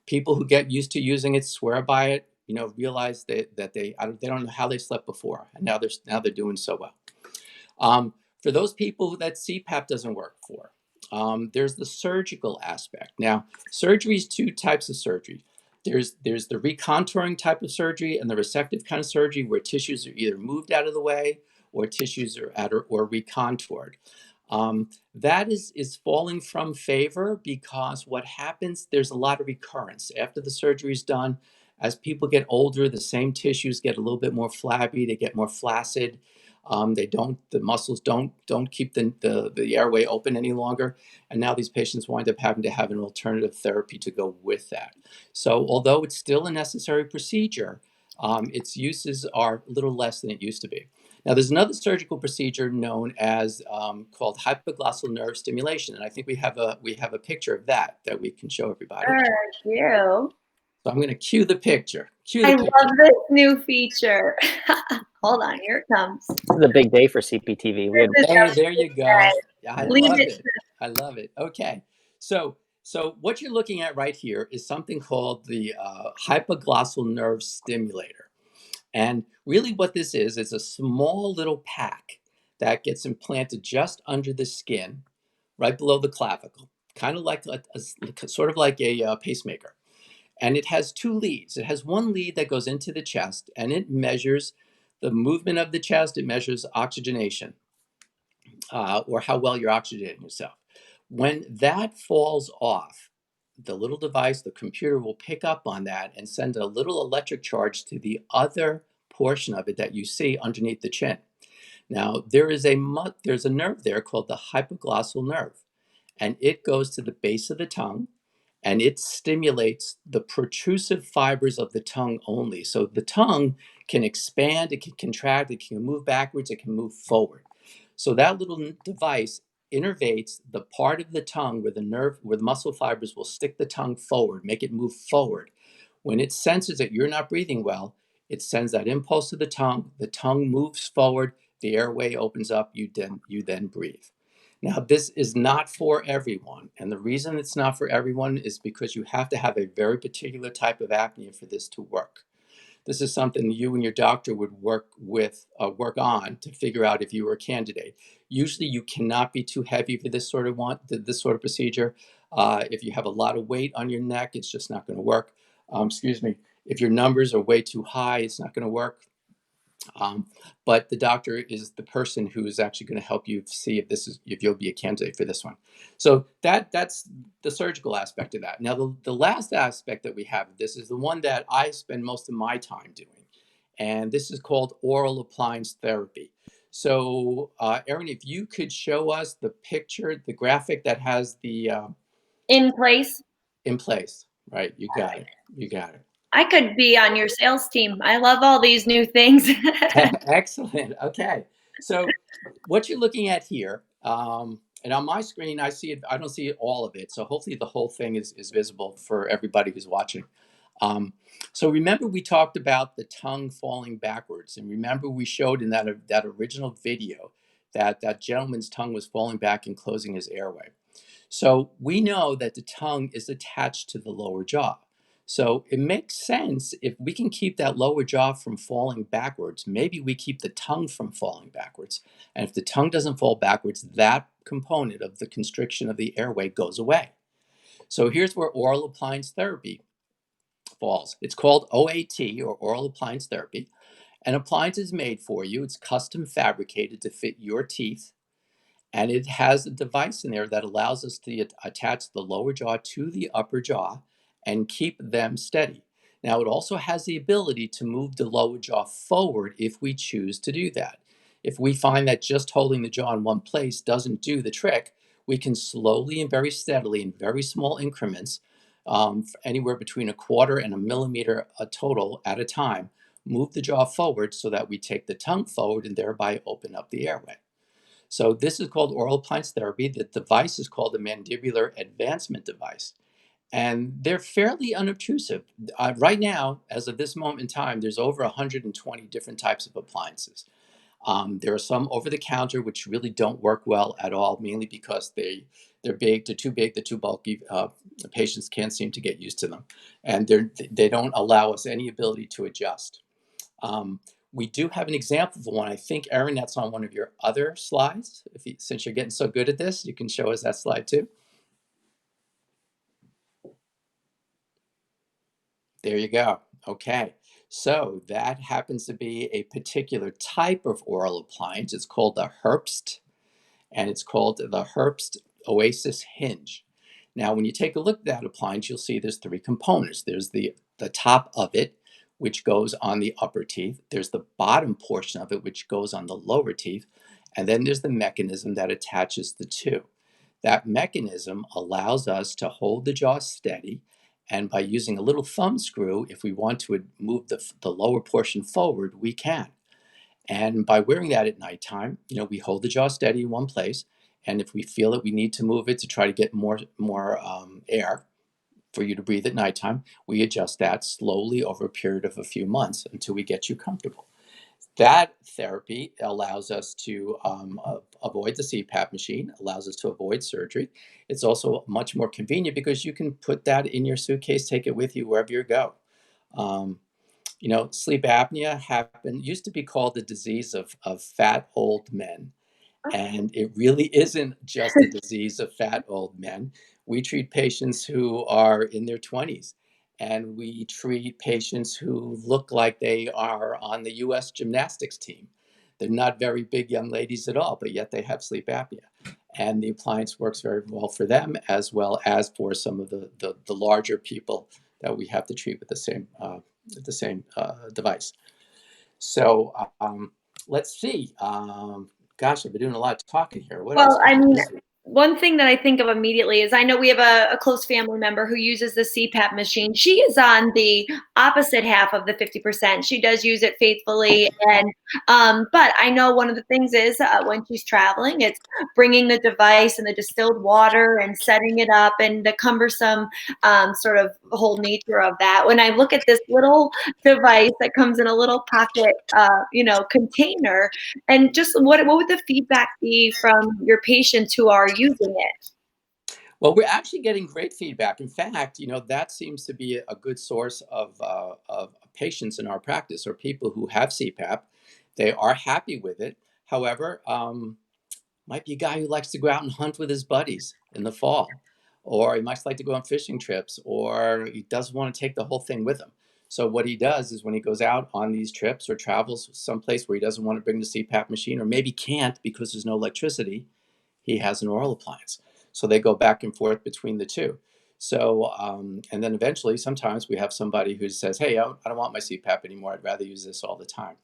Speaker 3: People who get used to using it swear by it, realize that they don't know how they slept before, and now they're doing so well. For those people that CPAP doesn't work for, there's the surgical aspect. Now, surgery is two types of surgery. There's the recontouring type of surgery and the resective kind of surgery, where tissues are either moved out of the way or tissues are or recontoured. That is falling from favor, because what happens, there's a lot of recurrence after the surgery is done. As people get older, the same tissues get a little bit more flabby, they get more flaccid. The muscles don't keep the airway open any longer. And now these patients wind up having to have an alternative therapy to go with that. So although it's still a necessary procedure, its uses are a little less than it used to be. Now, there's another surgical procedure known as called hypoglossal nerve stimulation, and I think we have a picture of that we can show everybody.
Speaker 2: Thank you.
Speaker 3: So I'm going to cue the picture.
Speaker 2: I love this new feature. Hold on, here it comes.
Speaker 1: This is a big day for CPTv.
Speaker 3: Hey, there you go. Yeah, I love
Speaker 2: Lead
Speaker 3: it. I love it. Okay, so what you're looking at right here is something called the hypoglossal nerve stimulator. And really what this is a small little pack that gets implanted just under the skin, right below the clavicle, kind of like sort of like a pacemaker. And it has two leads. It has one lead that goes into the chest, and it measures the movement of the chest. It measures oxygenation, or how well you're oxygenating yourself. When that falls off, the little device, the computer, will pick up on that and send a little electric charge to the other portion of it that you see underneath the chin. Now, there's a nerve there called the hypoglossal nerve, and it goes to the base of the tongue, and it stimulates the protrusive fibers of the tongue only. So the tongue can expand, it can contract, it can move backwards, it can move forward. So that little device innervates the part of the tongue where the muscle fibers will stick the tongue forward, make it move forward. When it senses that you're not breathing well, it sends that impulse to the tongue moves forward, the airway opens up, you then breathe. Now, this is not for everyone. And the reason it's not for everyone is because you have to have a very particular type of apnea for this to work. This is something you and your doctor would work on to figure out if you were a candidate. Usually you cannot be too heavy for this sort of procedure. If you have a lot of weight on your neck, it's just not going to work. If your numbers are way too high, it's not going to work. Um, but the doctor is the person who is actually going to help you see if you'll be a candidate for this one. So that's the surgical aspect of that. Now the last aspect that we have of this is the one that I spend most of my time doing, and this is called oral appliance therapy. So Erin, if you could show us the picture, the graphic that has the
Speaker 2: In place.
Speaker 3: in place, right? You got it. You got it.
Speaker 2: I could be on your sales team. I love all these new things.
Speaker 3: Excellent. Okay. So what you're looking at here, and on my screen, I see it. I don't see all of it. So hopefully the whole thing is visible for everybody who's watching. Um, so remember we talked about the tongue falling backwards, and remember we showed in that original video that that gentleman's tongue was falling back and closing his airway. So we know that the tongue is attached to the lower jaw. So it makes sense if we can keep that lower jaw from falling backwards, maybe we keep the tongue from falling backwards. And if the tongue doesn't fall backwards, that component of the constriction of the airway goes away. So here's where oral appliance therapy falls. It's called OAT, or oral appliance therapy. An appliance is made for you. It's custom fabricated to fit your teeth, and it has a device in there that allows us to attach the lower jaw to the upper jaw and keep them steady. Now, it also has the ability to move the lower jaw forward if we choose to do that. If we find that just holding the jaw in one place doesn't do the trick, we can slowly and very steadily, in very small increments, anywhere between a quarter and a millimeter a total at a time, move the jaw forward so that we take the tongue forward and thereby open up the airway. So this is called oral appliance therapy. The device is called the mandibular advancement device. And they're fairly unobtrusive. Right now, as of this moment in time, there's over 120 different types of appliances. There are some over the counter which really don't work well at all, mainly because they're big, they're too bulky. The patients can't seem to get used to them, and they don't allow us any ability to adjust. Um, we do have an example of one. I think, Erin, that's on one of your other slides. Since you're getting so good at this, you can show us that slide too. There you go. Okay. So that happens to be a particular type of oral appliance. It's called the Herbst, and it's called the Herbst Oasis Hinge. Now, when you take a look at that appliance, you'll see there's three components. There's the top of it, which goes on the upper teeth. There's the bottom portion of it, which goes on the lower teeth. And then there's the mechanism that attaches the two. That mechanism allows us to hold the jaw steady. And by using a little thumb screw, if we want to move the lower portion forward, we can. And by wearing that at nighttime, we hold the jaw steady in one place. And if we feel that we need to move it to try to get more air for you to breathe at nighttime, we adjust that slowly over a period of a few months until we get you comfortable. That therapy allows us to avoid the CPAP machine, allows us to avoid surgery. It's also much more convenient because you can put that in your suitcase, take it with you wherever you go. Um, Sleep apnea used to be called the disease of fat old men. And it really isn't just a disease of fat old men. We treat patients who are in their 20s, and we treat patients who look like they are on the US gymnastics team. They're not very big young ladies at all, but yet they have sleep apnea. And the appliance works very well as for some of the larger people that we have to treat with the same device. So let's see. Gosh, I've been doing a lot of talking here. What else
Speaker 2: Well,
Speaker 3: can
Speaker 2: I
Speaker 3: I
Speaker 2: mean,
Speaker 3: do?
Speaker 2: one thing that I think of immediately is I know we have a close family member who uses the CPAP machine. She is on the opposite half of the 50%. She does use it faithfully. And, but I know one of the things is when she's traveling, it's bringing the device and the distilled water and setting it up and the cumbersome sort of whole nature of that. When I look at this little device that comes in a little pocket, container, and just what would the feedback be from your patients who are using it?
Speaker 3: Well, we're actually getting great feedback. In fact, that seems to be a good source of patients in our practice, or people who have CPAP. They are happy with it. However, might be a guy who likes to go out and hunt with his buddies in the fall, or he might like to go on fishing trips, or he doesn't want to take the whole thing with him. So what he does is when he goes out on these trips or travels someplace where he doesn't want to bring the CPAP machine, or maybe can't because there's no electricity, he has an oral appliance. So they go back and forth between the two. So, and then eventually, sometimes we have somebody who says, hey, I don't want my CPAP anymore. I'd rather use this all the time.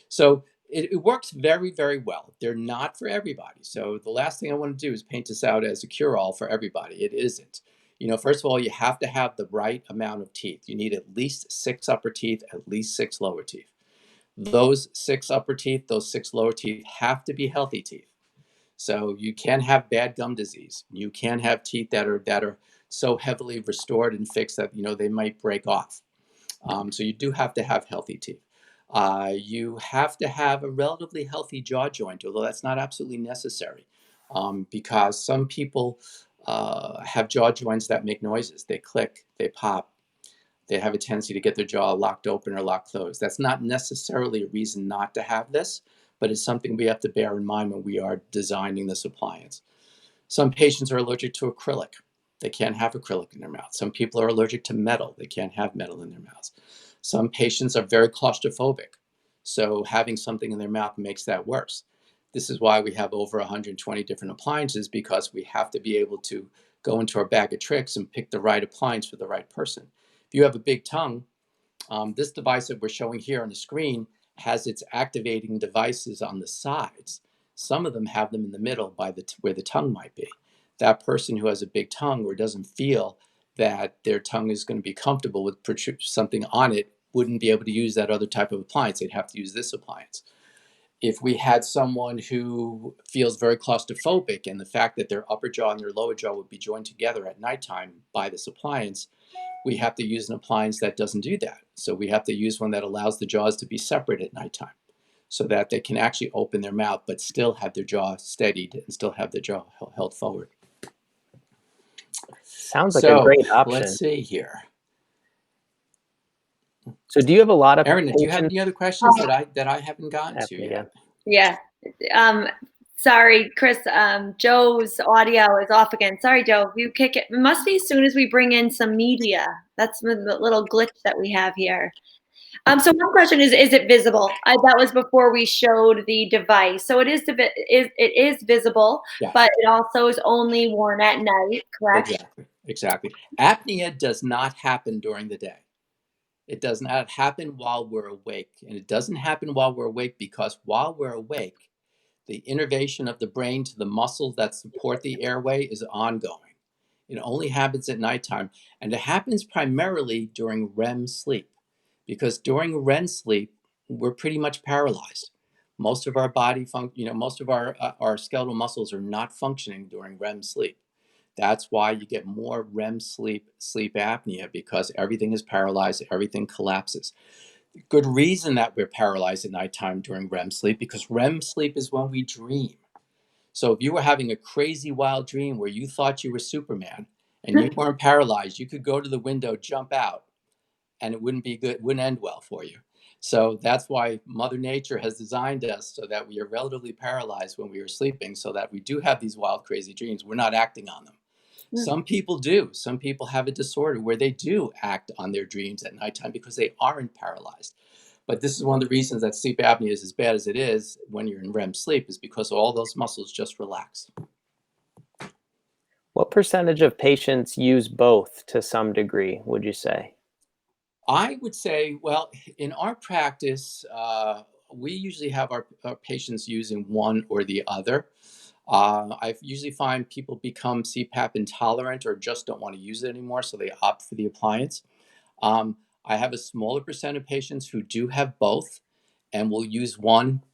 Speaker 3: So it works very, very well. They're not for everybody. So the last thing I want to do is paint this out as a cure-all for everybody. It isn't. First of all, you have to have the right amount of teeth. You need at least 6 upper teeth, at least 6 lower teeth. Those 6 upper teeth, those 6 lower teeth have to be healthy teeth. So you can have bad gum disease. You can have teeth that are so heavily restored and fixed that they might break off. So you do have to have healthy teeth. You have to have a relatively healthy jaw joint, although that's not absolutely necessary, because some people have jaw joints that make noises. They click, they pop. They have a tendency to get their jaw locked open or locked closed. That's not necessarily a reason not to have this, but it's something we have to bear in mind when we are designing this appliance. Some patients are allergic to acrylic. They can't have acrylic in their mouth. Some people are allergic to metal. They can't have metal in their mouths. Some patients are very claustrophobic. So having something in their mouth makes that worse. This is why we have over 120 different appliances, because we have to be able to go into our bag of tricks and pick the right appliance for the right person. If you have a big tongue, this device that we're showing here on the screen has its activating devices on the sides. Some of them have them in the middle where the tongue might be. That person who has a big tongue or doesn't feel that their tongue is going to be comfortable with something on it wouldn't be able to use that other type of appliance. They'd have to use this appliance. If we had someone who feels very claustrophobic, and the fact that their upper jaw and their lower jaw would be joined together at nighttime by this appliance, we have to use an appliance that doesn't do that. So we have to use one that allows the jaws to be separate at nighttime so that they can actually open their mouth but still have their jaw steadied and still have their jaw held forward.
Speaker 1: Sounds like a great
Speaker 3: Let's
Speaker 1: option.
Speaker 3: see here.
Speaker 1: So do you have a lot of
Speaker 3: Erin, do you have any other questions that I haven't gotten to yet?
Speaker 2: Yeah. Sorry, Chris. Joe's audio is off again. Sorry, Joe. If you kick it, it must be as soon as we bring in some media. That's the little glitch that we have here. So one question is it visible? That was before we showed the device. So it is visible,
Speaker 3: Yeah.
Speaker 2: but it also is only worn at night, correct?
Speaker 3: Exactly. Apnea does not happen during the day. It does not happen while we're awake. And it doesn't happen while we're awake because while we're awake, the innervation of the brain to the muscles that support the airway is ongoing. It only happens at nighttime, and it happens primarily during REM sleep, because during REM sleep, we're pretty much paralyzed. Most of our most of our skeletal muscles are not functioning during REM sleep. That's why you get more REM sleep apnea, because everything is paralyzed, everything collapses. Good reason that we're paralyzed at nighttime during REM sleep, because REM sleep is when we dream. So if you were having a crazy wild dream where you thought you were Superman and you weren't paralyzed, you could go to the window, jump out, and it wouldn't be good, it wouldn't end well for you. So that's why Mother Nature has designed us so that we are relatively paralyzed when we are sleeping, so that we do have these wild, crazy dreams. We're not acting on them. Some people do. Some people have a disorder where they do act on their dreams at nighttime because they aren't paralyzed. But this is one of the reasons that sleep apnea is as bad as it is when you're in REM sleep, is because all those muscles just relax.
Speaker 1: What percentage of patients use both to some degree, would you say?
Speaker 3: I would say, well, in our practice, we usually have our patients using one or the other. I usually find people become CPAP intolerant or just don't want to use it anymore, so they opt for the appliance. I have a smaller percent of patients who do have both and will use one,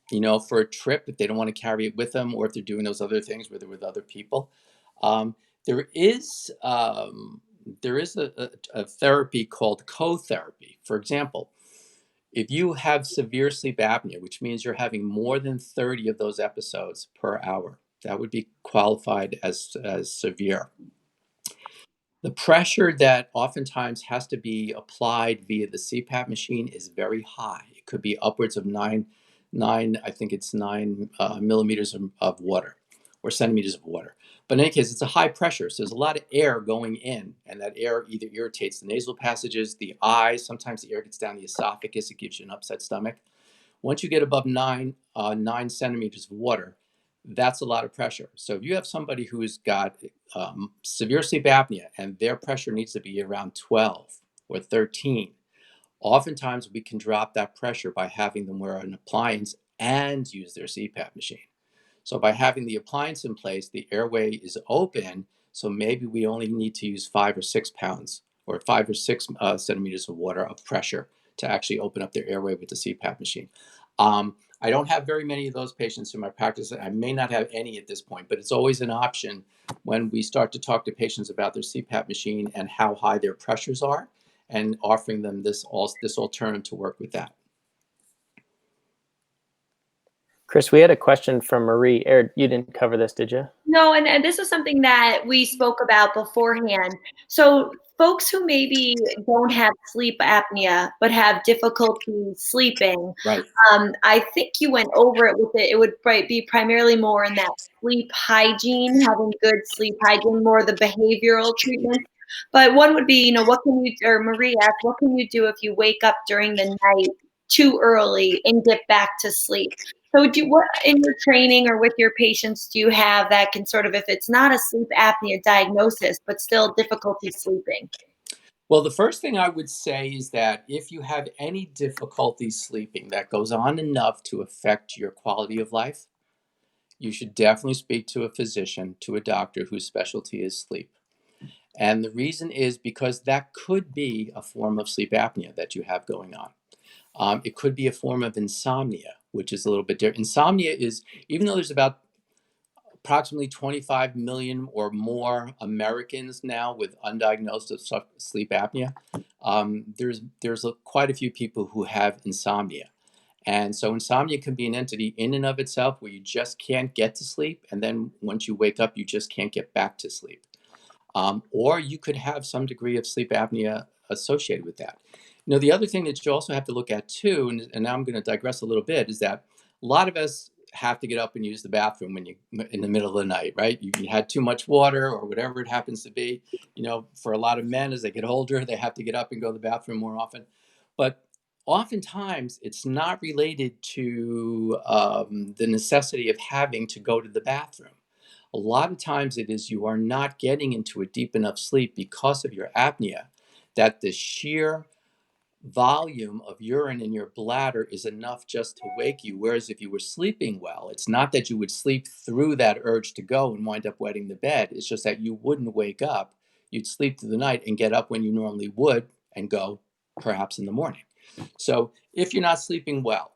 Speaker 3: for a trip if they don't want to carry it with them, or if they're doing those other things where they're with other people. Um, there is a therapy called co-therapy. For example, if you have severe sleep apnea, which means you're having more than 30 of those episodes per hour, that would be qualified as severe. The pressure that oftentimes has to be applied via the CPAP machine is very high. It could be upwards of nine, I think it's 9 millimeters of water or centimeters of water. But in any case, it's a high pressure. So there's a lot of air going in, and that air either irritates the nasal passages, the eyes. Sometimes the air gets down the esophagus. It gives you an upset stomach. Once you get above 9 centimeters of water, that's a lot of pressure. So if you have somebody who's got severe sleep apnea and their pressure needs to be around 12 or 13, oftentimes we can drop that pressure by having them wear an appliance and use their CPAP machine. So by having the appliance in place, the airway is open. So maybe we only need to use 5 or 6 pounds or 5 or 6 centimeters of water of pressure to actually open up their airway with the CPAP machine. I don't have very many of those patients in my practice. I may not have any at this point, but it's always an option when we start to talk to patients about their CPAP machine and how high their pressures are, and offering them this alternative to work with that.
Speaker 1: Chris, we had a question from Marie. Eric, you didn't cover this, did you?
Speaker 2: No, and this was something that we spoke about beforehand. So folks who maybe don't have sleep apnea but have difficulty sleeping,
Speaker 3: Right.
Speaker 2: I think you went over it with it. It would be primarily more in that sleep hygiene, having good sleep hygiene, more the behavioral treatment. But one would be, what can you, or Marie asked, what can you do if you wake up during the night too early and get back to sleep? So what in your training or with your patients do you have that can sort of, if it's not a sleep apnea diagnosis, but still difficulty sleeping?
Speaker 3: Well, the first thing I would say is that if you have any difficulty sleeping that goes on enough to affect your quality of life, you should definitely speak to a physician, to a doctor whose specialty is sleep. And the reason is because that could be a form of sleep apnea that you have going on. It could be a form of insomnia, which is a little bit different. Insomnia is, even though there's about approximately 25 million or more Americans now with undiagnosed sleep apnea, there's quite a few people who have insomnia. And so insomnia can be an entity in and of itself where you just can't get to sleep. And then once you wake up, you just can't get back to sleep. Or you could have some degree of sleep apnea associated with that. The other thing that you also have to look at too, and now I'm going to digress a little bit, is that a lot of us have to get up and use the bathroom when you in the middle of the night, right? You had too much water or whatever it happens to be. For a lot of men, as they get older, they have to get up and go to the bathroom more often. But oftentimes, it's not related to the necessity of having to go to the bathroom. A lot of times it is you are not getting into a deep enough sleep because of your apnea, that the sheer volume of urine in your bladder is enough just to wake you. Whereas if you were sleeping well, it's not that you would sleep through that urge to go and wind up wetting the bed. It's just that you wouldn't wake up. You'd sleep through the night and get up when you normally would and go perhaps in the morning. So if you're not sleeping well,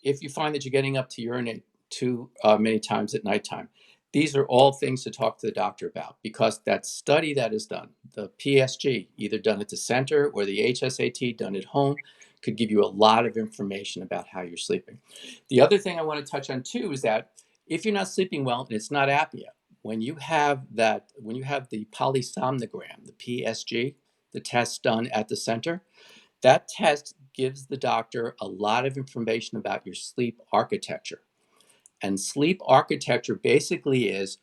Speaker 3: if you find that you're getting up to urinate too many times at nighttime, these are all things to talk to the doctor about, because that study that is done, the PSG, either done at the center or the HSAT done at home, could give you a lot of information about how you're sleeping. The other thing I want to touch on too is that if you're not sleeping well and it's not apnea, when you have the polysomnogram, the PSG, the test done at the center, that test gives the doctor a lot of information about your sleep architecture. And sleep architecture basically is,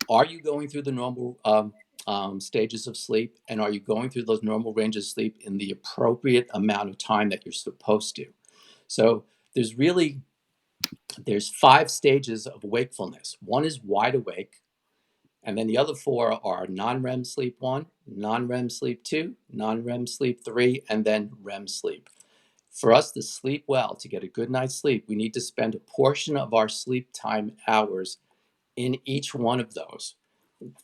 Speaker 3: are you going through the normal stages of sleep? And are you going through those normal ranges of sleep in the appropriate amount of time that you're supposed to? So there's 5 stages of wakefulness. One is wide awake. And then the other 4 are non-REM sleep 1, non-REM sleep 2, non-REM sleep 3, and then REM sleep. For us to sleep well, to get a good night's sleep, we need to spend a portion of our sleep time hours in each one of those.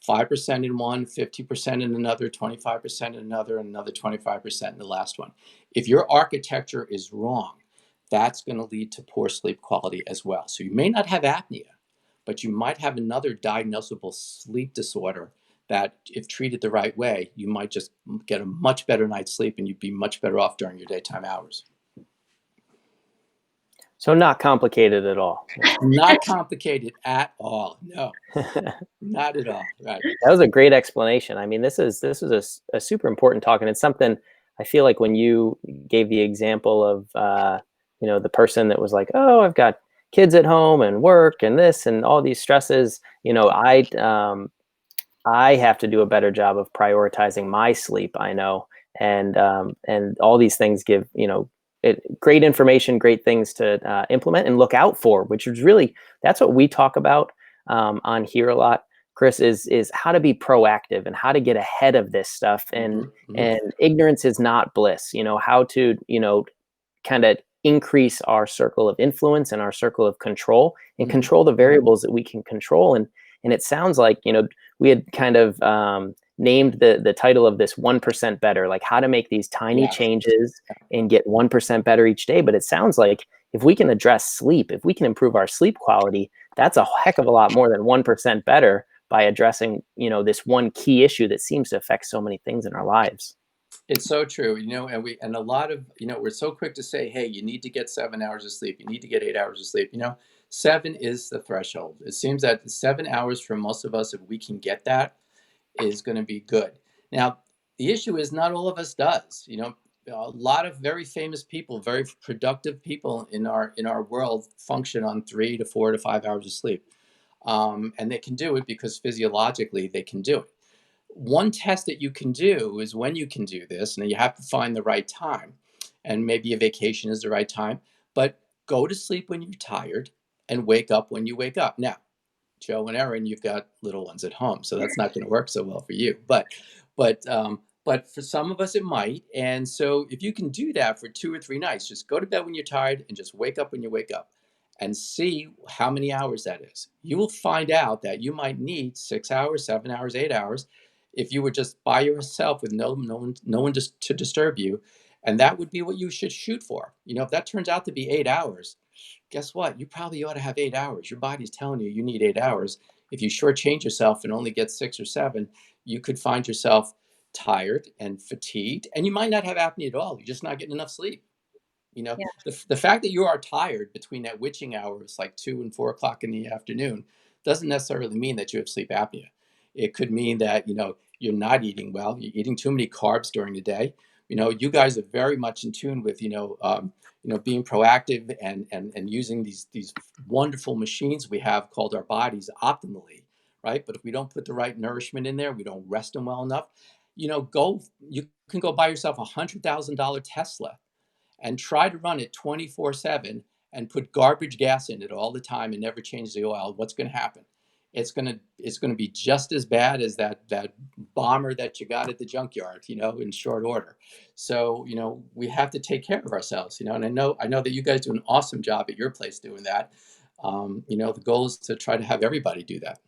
Speaker 3: 5% in one, 50% in another, 25% in another, and another 25% in the last one. If your architecture is wrong, that's going to lead to poor sleep quality as well. So you may not have apnea, but you might have another diagnosable sleep disorder that, if treated the right way, you might just get a much better night's sleep and you'd be much better off during your daytime hours.
Speaker 1: So not complicated at all.
Speaker 3: Not complicated at all. No, not at all. Right.
Speaker 1: That was a great explanation. I mean, this is a super important talk, and it's something I feel like when you gave the example of the person that was like, oh, I've got kids at home and work and this and all these stresses, I have to do a better job of prioritizing my sleep. I know, and all these things give great information, great things to implement and look out for, which is really that's what we talk about on here a lot, Chris. Is how to be proactive and how to get ahead of this stuff. And
Speaker 3: Hmm. Hmm.
Speaker 1: and ignorance is not bliss. How to kind of increase our circle of influence and our circle of control and
Speaker 3: Hmm.
Speaker 1: control the variables that we can control. And it sounds like, we had kind of named the title of this 1% better, like how to make these tiny
Speaker 3: Yes.
Speaker 1: changes and get 1% better each day. But it sounds like if we can address sleep, if we can improve our sleep quality, that's a heck of a lot more than 1% better by addressing, this one key issue that seems to affect so many things in our lives.
Speaker 3: It's so true, and a lot of, we're so quick to say, hey, you need to get 7 hours of sleep, you need to get 8 hours of sleep. Seven is the threshold. It seems that 7 hours for most of us, if we can get that, is going to be good. Now, the issue is not all of us does. A lot of very famous people, very productive people in our world function on 3 to 4 to 5 hours of sleep, and they can do it because physiologically they can do it. One test that you can do is when you can do this, and you have to find the right time, and maybe a vacation is the right time, but go to sleep when you're tired and wake up when you wake up. Now, Joe and Erin, you've got little ones at home, so that's not going to work so well for you. But for some of us, it might. And so, if you can do that for 2 or 3 nights, just go to bed when you're tired and just wake up when you wake up, and see how many hours that is. You will find out that you might need 6 hours, 7 hours, 8 hours, if you were just by yourself with no one just to disturb you, and that would be what you should shoot for. If that turns out to be 8 hours, guess what? You probably ought to have 8 hours. Your body's telling you need 8 hours. If you shortchange yourself and only get 6 or 7, you could find yourself tired and fatigued, and you might not have apnea at all. You're just not getting enough sleep.
Speaker 2: Yeah.
Speaker 3: The fact that you are tired between that witching hours, like 2 and 4 o'clock in the afternoon, doesn't necessarily mean that you have sleep apnea. It could mean that you're not eating well. You're eating too many carbs during the day. You guys are very much in tune with being proactive and using these wonderful machines we have called our bodies optimally, right? But if we don't put the right nourishment in there, we don't rest them well enough. You can go buy yourself $100,000 Tesla and try to run it 24/7 and put garbage gas in it all the time and never change the oil. What's going to happen? It's going to be just as bad as that bomber that you got at the junkyard, in short order. So, we have to take care of ourselves, and I know that you guys do an awesome job at your place doing that. The goal is to try to have everybody do that.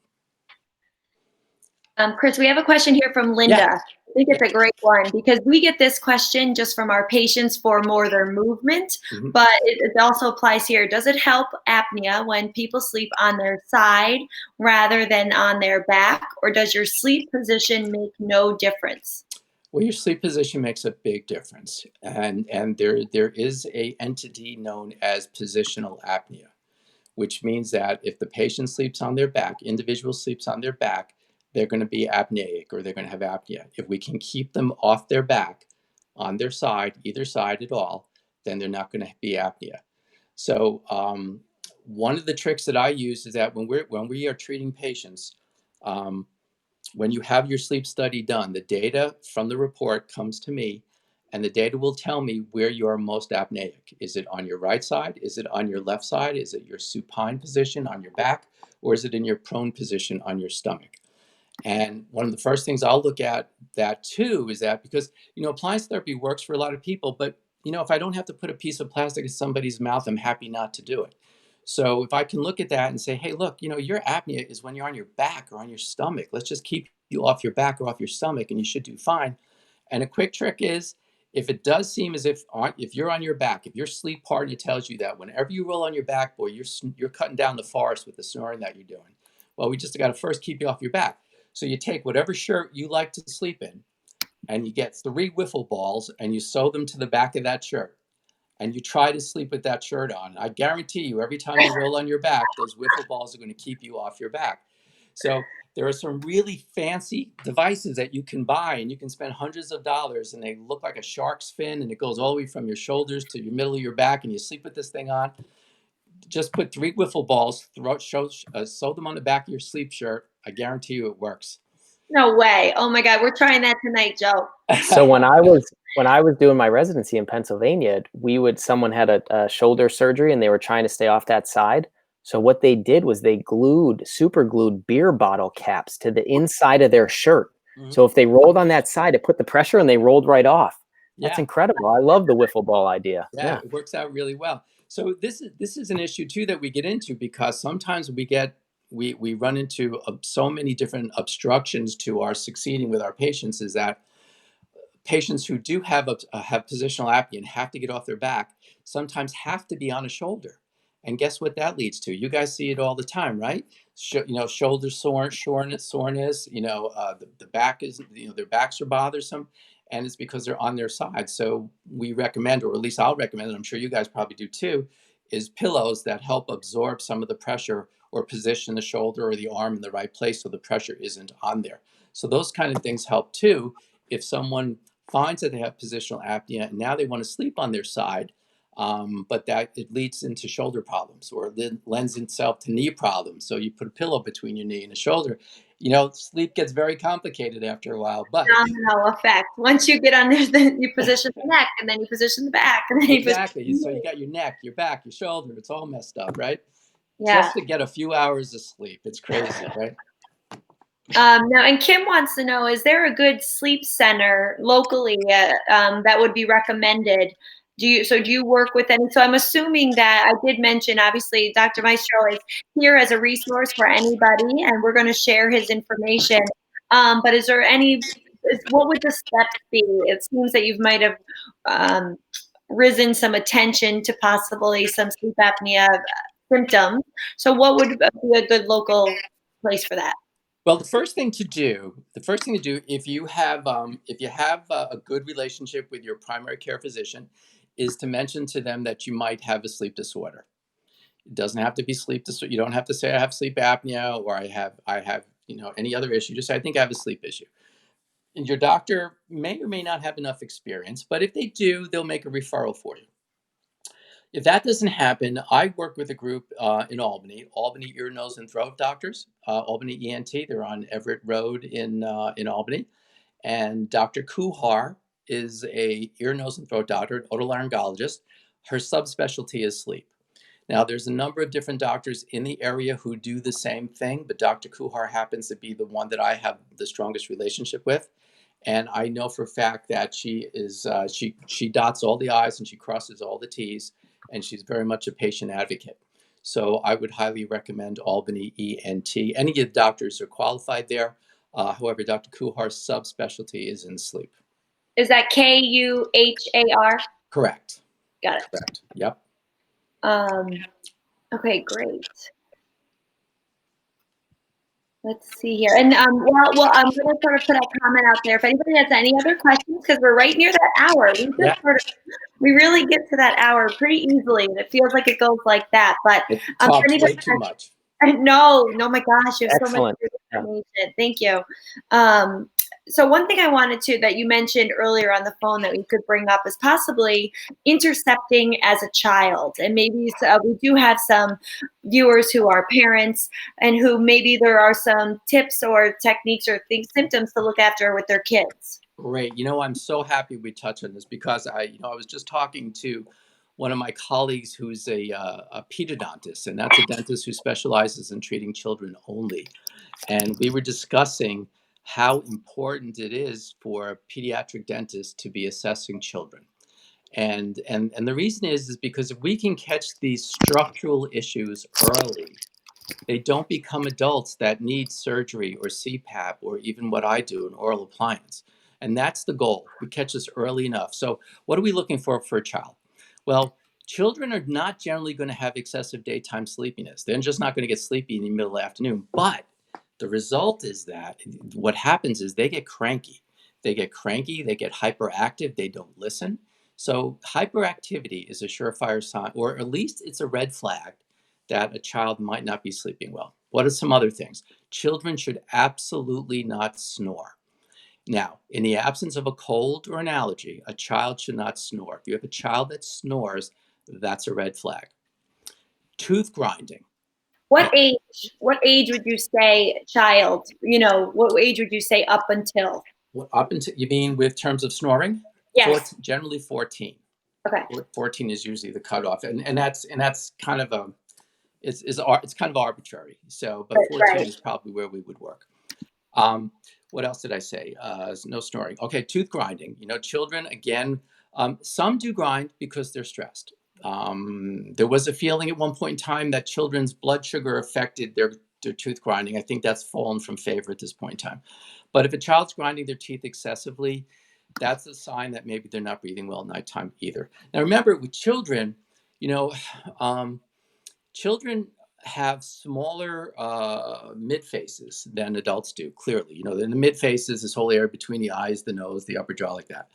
Speaker 2: Chris, we have a question here from
Speaker 3: Yeah.
Speaker 2: Linda. I think
Speaker 3: Yeah.
Speaker 2: it's a great one because we get this question just from our patients for more their movement,
Speaker 3: Mhm.
Speaker 2: but it also applies here. Does it help apnea when people sleep on their side rather than on their back, or does your sleep position make no difference?
Speaker 3: Well, your sleep position makes a big difference, and there is a entity known as positional apnea, which means that if the patient sleeps on their back, individual sleeps on their back, they're going to be apneic, or they're going to have apnea. If we can keep them off their back, on their side, either side at all, then they're not going to be apnea. So, one of the tricks that I use is that when we are treating patients, um, when you have your sleep study done, the data from the report comes to me, and the data will tell me where you are most apneic. Is it on your right side? Is it on your left side? Is it your supine position on your back? Or is it in your prone position on your stomach? And one of the first things I'll look at that too is that, because appliance therapy works for a lot of people, but if I don't have to put a piece of plastic in somebody's mouth, I'm happy not to do it. So if I can look at that and say, hey, look, your apnea is when you're on your back or on your stomach. Let's just keep you off your back or off your stomach, and you should do fine. And a quick trick is, if it does seem as if you're on your back, if your sleep partner tells you that whenever you roll on your back, boy, you're cutting down the forest with the snoring that you're doing. Well, we just got to first keep you off your back. So you take whatever shirt you like to sleep in, and you get 3 wiffle balls, and you sew them to the back of that shirt, and you try to sleep with that shirt on. I guarantee you, every time you roll on your back, those wiffle balls are going to keep you off your back. So there are some really fancy devices that you can buy, and you can spend hundreds of dollars, and they look like a shark's fin, and it goes all the way from your shoulders to your middle of your back, and you sleep with this thing on. Just put 3 wiffle balls, sew them on the back of your sleep shirt. I guarantee you it works.
Speaker 2: No way. Oh my God. We're trying that tonight, Joe.
Speaker 1: So when I was doing my residency in Pennsylvania, someone had a shoulder surgery and they were trying to stay off that side. So what they did was they super glued beer bottle caps to the inside of their shirt.
Speaker 3: Mhm.
Speaker 1: So if they rolled on that side, it put the pressure and they rolled right off. That's
Speaker 3: Yeah,
Speaker 1: incredible. I love the wiffle ball idea.
Speaker 3: yeah,
Speaker 1: Yeah.
Speaker 3: it works out really well. So this is an issue too that we get into because sometimes we run into so many different obstructions to our succeeding with our patients. Is that patients who do have positional apnea and have to get off their back sometimes have to be on a shoulder, and guess what that leads to? You guys see it all the time, right? Shoulder soreness. The back is, their backs are bothersome, and it's because they're on their side. So we recommend, or at least I'll recommend, and I'm sure you guys probably do too, is pillows that help absorb some of the pressure or position the shoulder or the arm in the right place so the pressure isn't on there. So those kind of things help too. If someone finds that they have positional apnea and now they want to sleep on their side, but that it leads into shoulder problems, or it lends itself to knee problems. So you put a pillow between your knee and the shoulder. Sleep gets very complicated after a while. But
Speaker 2: Domino effect. Once you get on there, then you position the neck, and then you position the back, and then you position
Speaker 3: exactly,
Speaker 2: the
Speaker 3: so you
Speaker 2: knee.
Speaker 3: got your neck, your back, your shoulder. It's all messed up, right?
Speaker 2: Yeah.
Speaker 3: Just to get a few hours of sleep. It's crazy, right?
Speaker 2: Now, and Kim wants to know, is there a good sleep center locally that would be recommended? Do you work with any? So I'm assuming that I did mention, obviously, Dr. Maestro is here as a resource for anybody, and we're going to share his information. But is there what would the steps be? It seems that you might have um, risen some attention to possibly some sleep apnea symptoms. So what would be a good local place for that?
Speaker 3: Well, the first thing to do, if you have a good relationship with your primary care physician, is to mention to them that you might have a sleep disorder. It doesn't have to be sleep disorder. You don't have to say I have sleep apnea or I have any other issue. Just say I think I have a sleep issue. And your doctor may or may not have enough experience, but if they do, they'll make a referral for you. If that doesn't happen, I work with a group in Albany Ear, Nose, and Throat Doctors, Albany ENT. They're on Everett Road in Albany, and Dr. Kuhar is a ear, nose, and throat doctor, an otolaryngologist. Her subspecialty is sleep. Now, there's a number of different doctors in the area who do the same thing, but Dr. Kuhar happens to be the one that I have the strongest relationship with. And I know for a fact that she dots all the I's and she crosses all the T's, and she's very much a patient advocate. So I would highly recommend Albany ENT. Any of the doctors are qualified there. However, Dr. Kuhar's subspecialty is in sleep.
Speaker 2: Is that Kuhar?
Speaker 3: Correct.
Speaker 2: Got it.
Speaker 3: Correct. Yep.
Speaker 2: Um, okay, great. Let's see here. And I'm going to sort of put a comment out there. If anybody has any other questions, because we're right near that hour.
Speaker 3: Yeah.
Speaker 2: We really get to that hour pretty easily, and it feels like it goes like that. But
Speaker 3: It
Speaker 2: if
Speaker 3: talks
Speaker 2: anybody
Speaker 3: way too much.
Speaker 2: no, my gosh, you have so much
Speaker 1: Excellent.
Speaker 2: good
Speaker 1: Yeah.
Speaker 2: information. Thank you. So one thing I wanted to that you mentioned earlier on the phone that we could bring up is possibly intercepting as a child, and maybe we do have some viewers who are parents and who maybe there are some tips or techniques or symptoms to look after with their kids.
Speaker 3: Great. I'm so happy we touched on this because I was just talking to one of my colleagues who's a pedodontist, and that's a dentist who specializes in treating children only. And we were discussing how important it is for a pediatric dentist to be assessing children. And the reason is because if we can catch these structural issues early, they don't become adults that need surgery or CPAP or even what I do, an oral appliance. And that's the goal. We catch this early enough. So, what are we looking for a child? Well, children are not generally going to have excessive daytime sleepiness. They're just not going to get sleepy in the middle of the afternoon. But the result is that what happens is they get cranky. They get cranky, they get hyperactive, they don't listen. So, hyperactivity is a surefire sign, or at least it's a red flag that a child might not be sleeping well. What are some other things? Children should absolutely not snore. Now, in the absence of a cold or an allergy, a child should not snore. If you have a child that snores, that's a red flag. Tooth grinding.
Speaker 2: What age? What age would you say child? What age would you say up until?
Speaker 3: Up until, you mean with terms of snoring?
Speaker 2: Yes.
Speaker 3: Generally 14.
Speaker 2: Okay.
Speaker 3: 14 is usually the cutoff, and that's kind of it's kind of arbitrary. So, but 14
Speaker 2: Right.
Speaker 3: is probably where we would work. What else did I say? No snoring. Okay, tooth grinding. Children, again, some do grind because they're stressed. There was a feeling at one point in time that children's blood sugar affected their tooth grinding. I think that's fallen from favor at this point in time. But if a child's grinding their teeth excessively, that's a sign that maybe they're not breathing well at nighttime either. Now, remember, with children, you know, children have smaller mid faces than adults do, clearly. In the mid faces, this whole area between the eyes, the nose, the upper jaw, like that.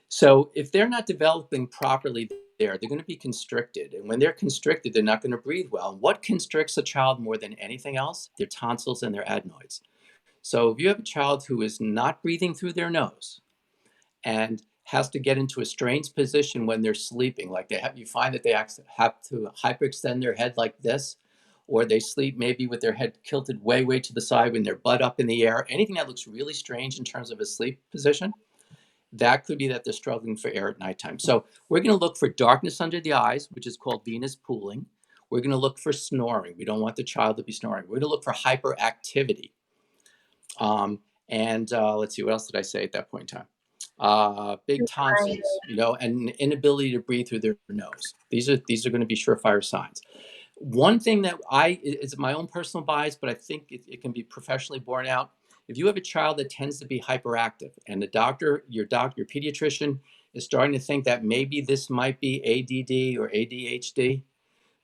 Speaker 3: So if they're not developing properly there, they're going to be constricted. And when they're constricted, they're not going to breathe well. What constricts a child more than anything else? Their tonsils and their adenoids. So if you have a child who is not breathing through their nose and has to get into a strange position when they're sleeping, like you find that they have to hyperextend their head like this, or they sleep maybe with their head tilted way, way to the side when their butt up in the air, anything that looks really strange in terms of a sleep position, that could be that they're struggling for air at nighttime. So we're going to look for darkness under the eyes, which is called venous pooling. We're going to look for snoring. We don't want the child to be snoring. We're going to look for hyperactivity. And let's see, what else did I say at that point in time? Big tonsils, and inability to breathe through their nose. These are going to be surefire signs. One thing that is my own personal bias, but I think it can be professionally borne out. If you have a child that tends to be hyperactive, and your pediatrician is starting to think that maybe this might be ADD or ADHD,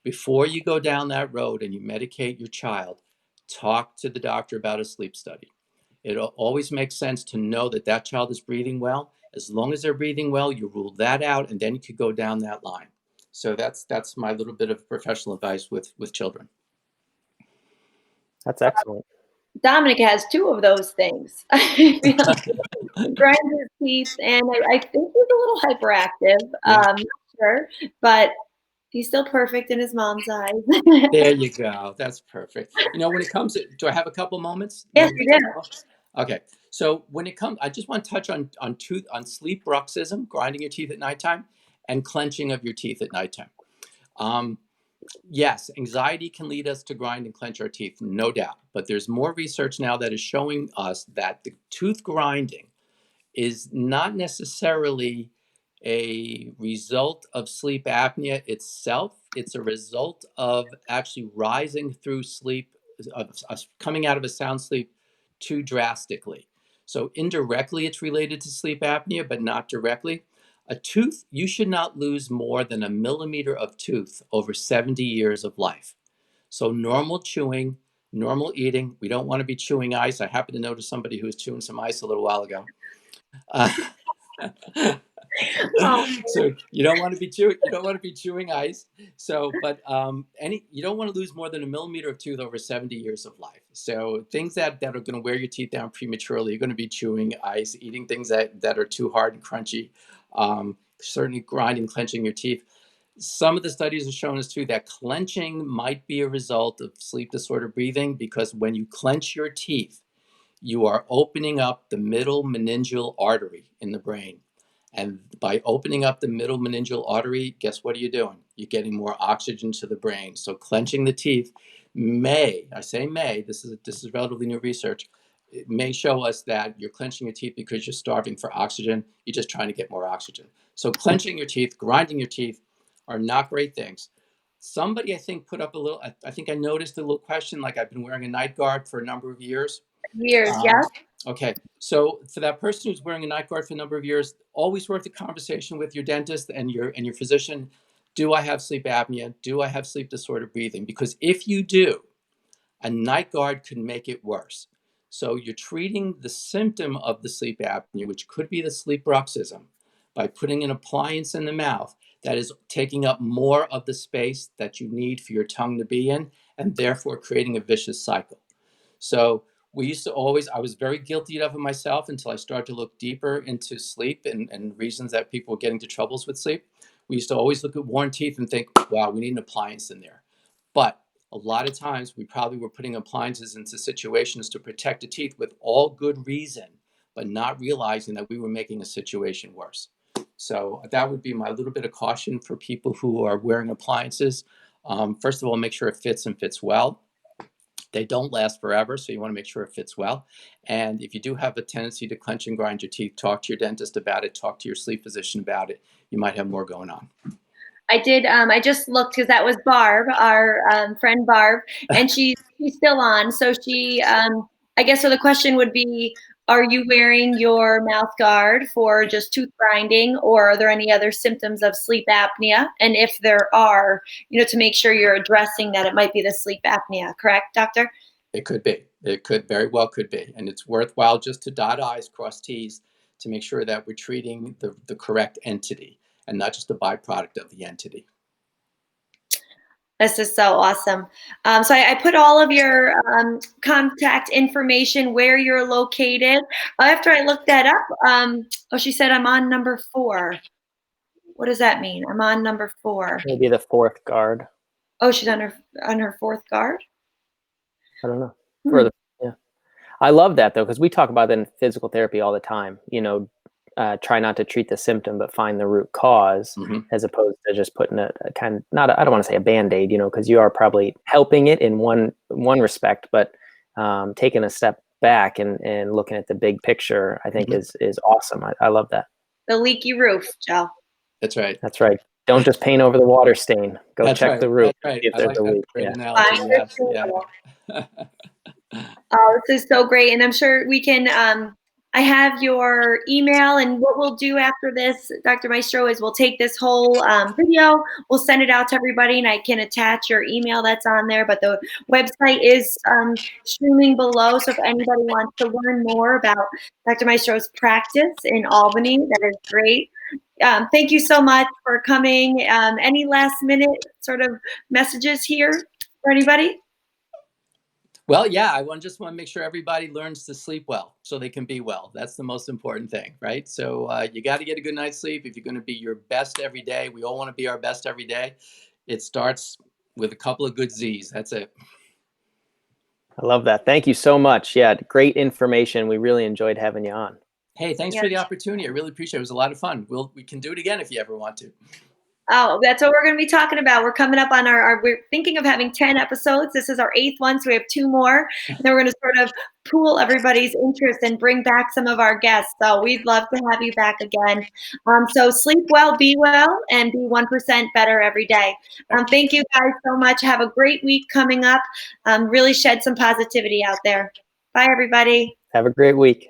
Speaker 3: before you go down that road and you medicate your child, talk to the doctor about a sleep study. It always makes sense to know that that child is breathing well. As long as they're breathing well, you rule that out, and then you could go down that line. So that's my little bit of professional advice with children.
Speaker 1: That's excellent.
Speaker 2: Dominic has two of those things. He grinds his teeth, and I think he's a little hyperactive.
Speaker 3: Yeah.
Speaker 2: Not sure, but he's still perfect in his mom's eyes.
Speaker 3: There you go. That's perfect. When it comes to, do I have a couple moments?
Speaker 2: Yes, you do.
Speaker 3: Okay. So when it comes, I just want to touch on sleep bruxism, grinding your teeth at nighttime, and clenching of your teeth at nighttime. Yes, anxiety can lead us to grind and clench our teeth, no doubt. But there's more research now that is showing us that the tooth grinding is not necessarily a result of sleep apnea itself. It's a result of actually rising through sleep, coming out of a sound sleep too drastically. So indirectly, it's related to sleep apnea, but not directly. A tooth, you should not lose more than 1 millimeter of tooth over 70 years of life. So normal chewing, normal eating. We don't want to be chewing ice. I happened to notice somebody who was chewing some ice a little while ago. So you don't want to be chewing ice. So, but you don't want to lose more than 1 millimeter of tooth over 70 years of life. So things that are going to wear your teeth down prematurely, you're going to be chewing ice, eating things that are too hard and crunchy, certainly grinding, clenching your teeth. Some of the studies have shown us too that clenching might be a result of sleep disorder breathing, because when you clench your teeth, you are opening up the middle meningeal artery in the brain. And by opening up the middle meningeal artery, guess what are you doing? You're getting more oxygen to the brain. So clenching the teeth I say may, this is relatively new research, it may show us that you're clenching your teeth because you're starving for oxygen. You're just trying to get more oxygen. So clenching your teeth, grinding your teeth are not great things. Somebody, I think, put up a little, I think I noticed a little question, like I've been wearing a night guard for a number of years.
Speaker 2: Years, yeah.
Speaker 3: Okay, so for that person who's wearing a night guard for a number of years, always worth a conversation with your dentist and your physician. Do I have sleep apnea? Do I have sleep disorder breathing? Because if you do, a night guard could make it worse. So you're treating the symptom of the sleep apnea, which could be the sleep bruxism, by putting an appliance in the mouth that is taking up more of the space that you need for your tongue to be in, and therefore creating a vicious cycle. So I was very guilty of it myself until I started to look deeper into sleep and reasons that people were getting into troubles with sleep. We used to always look at worn teeth and think, wow, we need an appliance in there. But a lot of times we probably were putting appliances into situations to protect the teeth with all good reason, but not realizing that we were making a situation worse. So that would be my little bit of caution for people who are wearing appliances. First of all, make sure it fits and fits well. They don't last forever, so you want to make sure it fits well. And if you do have a tendency to clench and grind your teeth, talk to your dentist about it, talk to your sleep physician about it. You might have more going on.
Speaker 2: I did. I just looked because that was Barb, our friend Barb, and she's still on. So she, I guess, so the question would be: are you wearing your mouth guard for just tooth grinding, or are there any other symptoms of sleep apnea? And if there are, to make sure you're addressing that, it might be the sleep apnea. Correct, doctor?
Speaker 3: It could be. It could very well could be, and it's worthwhile just to dot I's, cross T's, to make sure that we're treating the correct entity and not just a byproduct of the entity.
Speaker 2: This is so awesome. So I put all of your contact information, where you're located. After I looked that up, oh, she said I'm on number 4. What does that mean? I'm on number 4.
Speaker 1: Maybe the fourth guard.
Speaker 2: Oh, she's on her 4th guard.
Speaker 1: I don't know.
Speaker 2: Hmm.
Speaker 1: Yeah, I love that though, because we talk about that in physical therapy all the time. Try not to treat the symptom, but find the root cause, as opposed to just putting a kind of I don't want to say a Band-Aid, because you are probably helping it in one respect, but taking a step back and looking at the big picture, I think is awesome. I love that.
Speaker 2: The leaky roof, Joe.
Speaker 3: That's right.
Speaker 1: That's right. Don't just paint over the water stain. Go check the roof.
Speaker 3: That's right.
Speaker 1: See if
Speaker 3: I
Speaker 1: there's
Speaker 3: like
Speaker 1: a
Speaker 3: that.
Speaker 1: leak.
Speaker 3: Great
Speaker 1: Yeah.
Speaker 3: analogy. Yes. Yeah.
Speaker 2: Oh, this is so great. And I'm sure we can, I have your email, and what we'll do after this, Dr. Maestro, is we'll take this whole video, we'll send it out to everybody, and I can attach your email that's on there. But the website is streaming below. So if anybody wants to learn more about Dr. Maestro's practice in Albany, that is great. Thank you so much for coming. Any last minute sort of messages here for anybody?
Speaker 3: Well, yeah, I just want to make sure everybody learns to sleep well so they can be well. That's the most important thing, right? So you got to get a good night's sleep if you're going to be your best every day. We all want to be our best every day. It starts with a couple of good Z's. That's it.
Speaker 1: I love that. Thank you so much. Yeah, great information. We really enjoyed having you on.
Speaker 3: Hey, thanks for the opportunity. I really appreciate it. It was a lot of fun. We can do it again if you ever want to.
Speaker 2: Oh, that's what we're going to be talking about. We're coming up on we're thinking of having 10 episodes. This is our 8th one, so we have 2 more. And then we're going to sort of pool everybody's interest and bring back some of our guests. So we'd love to have you back again. So sleep well, be well, and be 1% better every day. Thank you guys so much. Have a great week coming up. Really shed some positivity out there. Bye, everybody.
Speaker 1: Have a great week.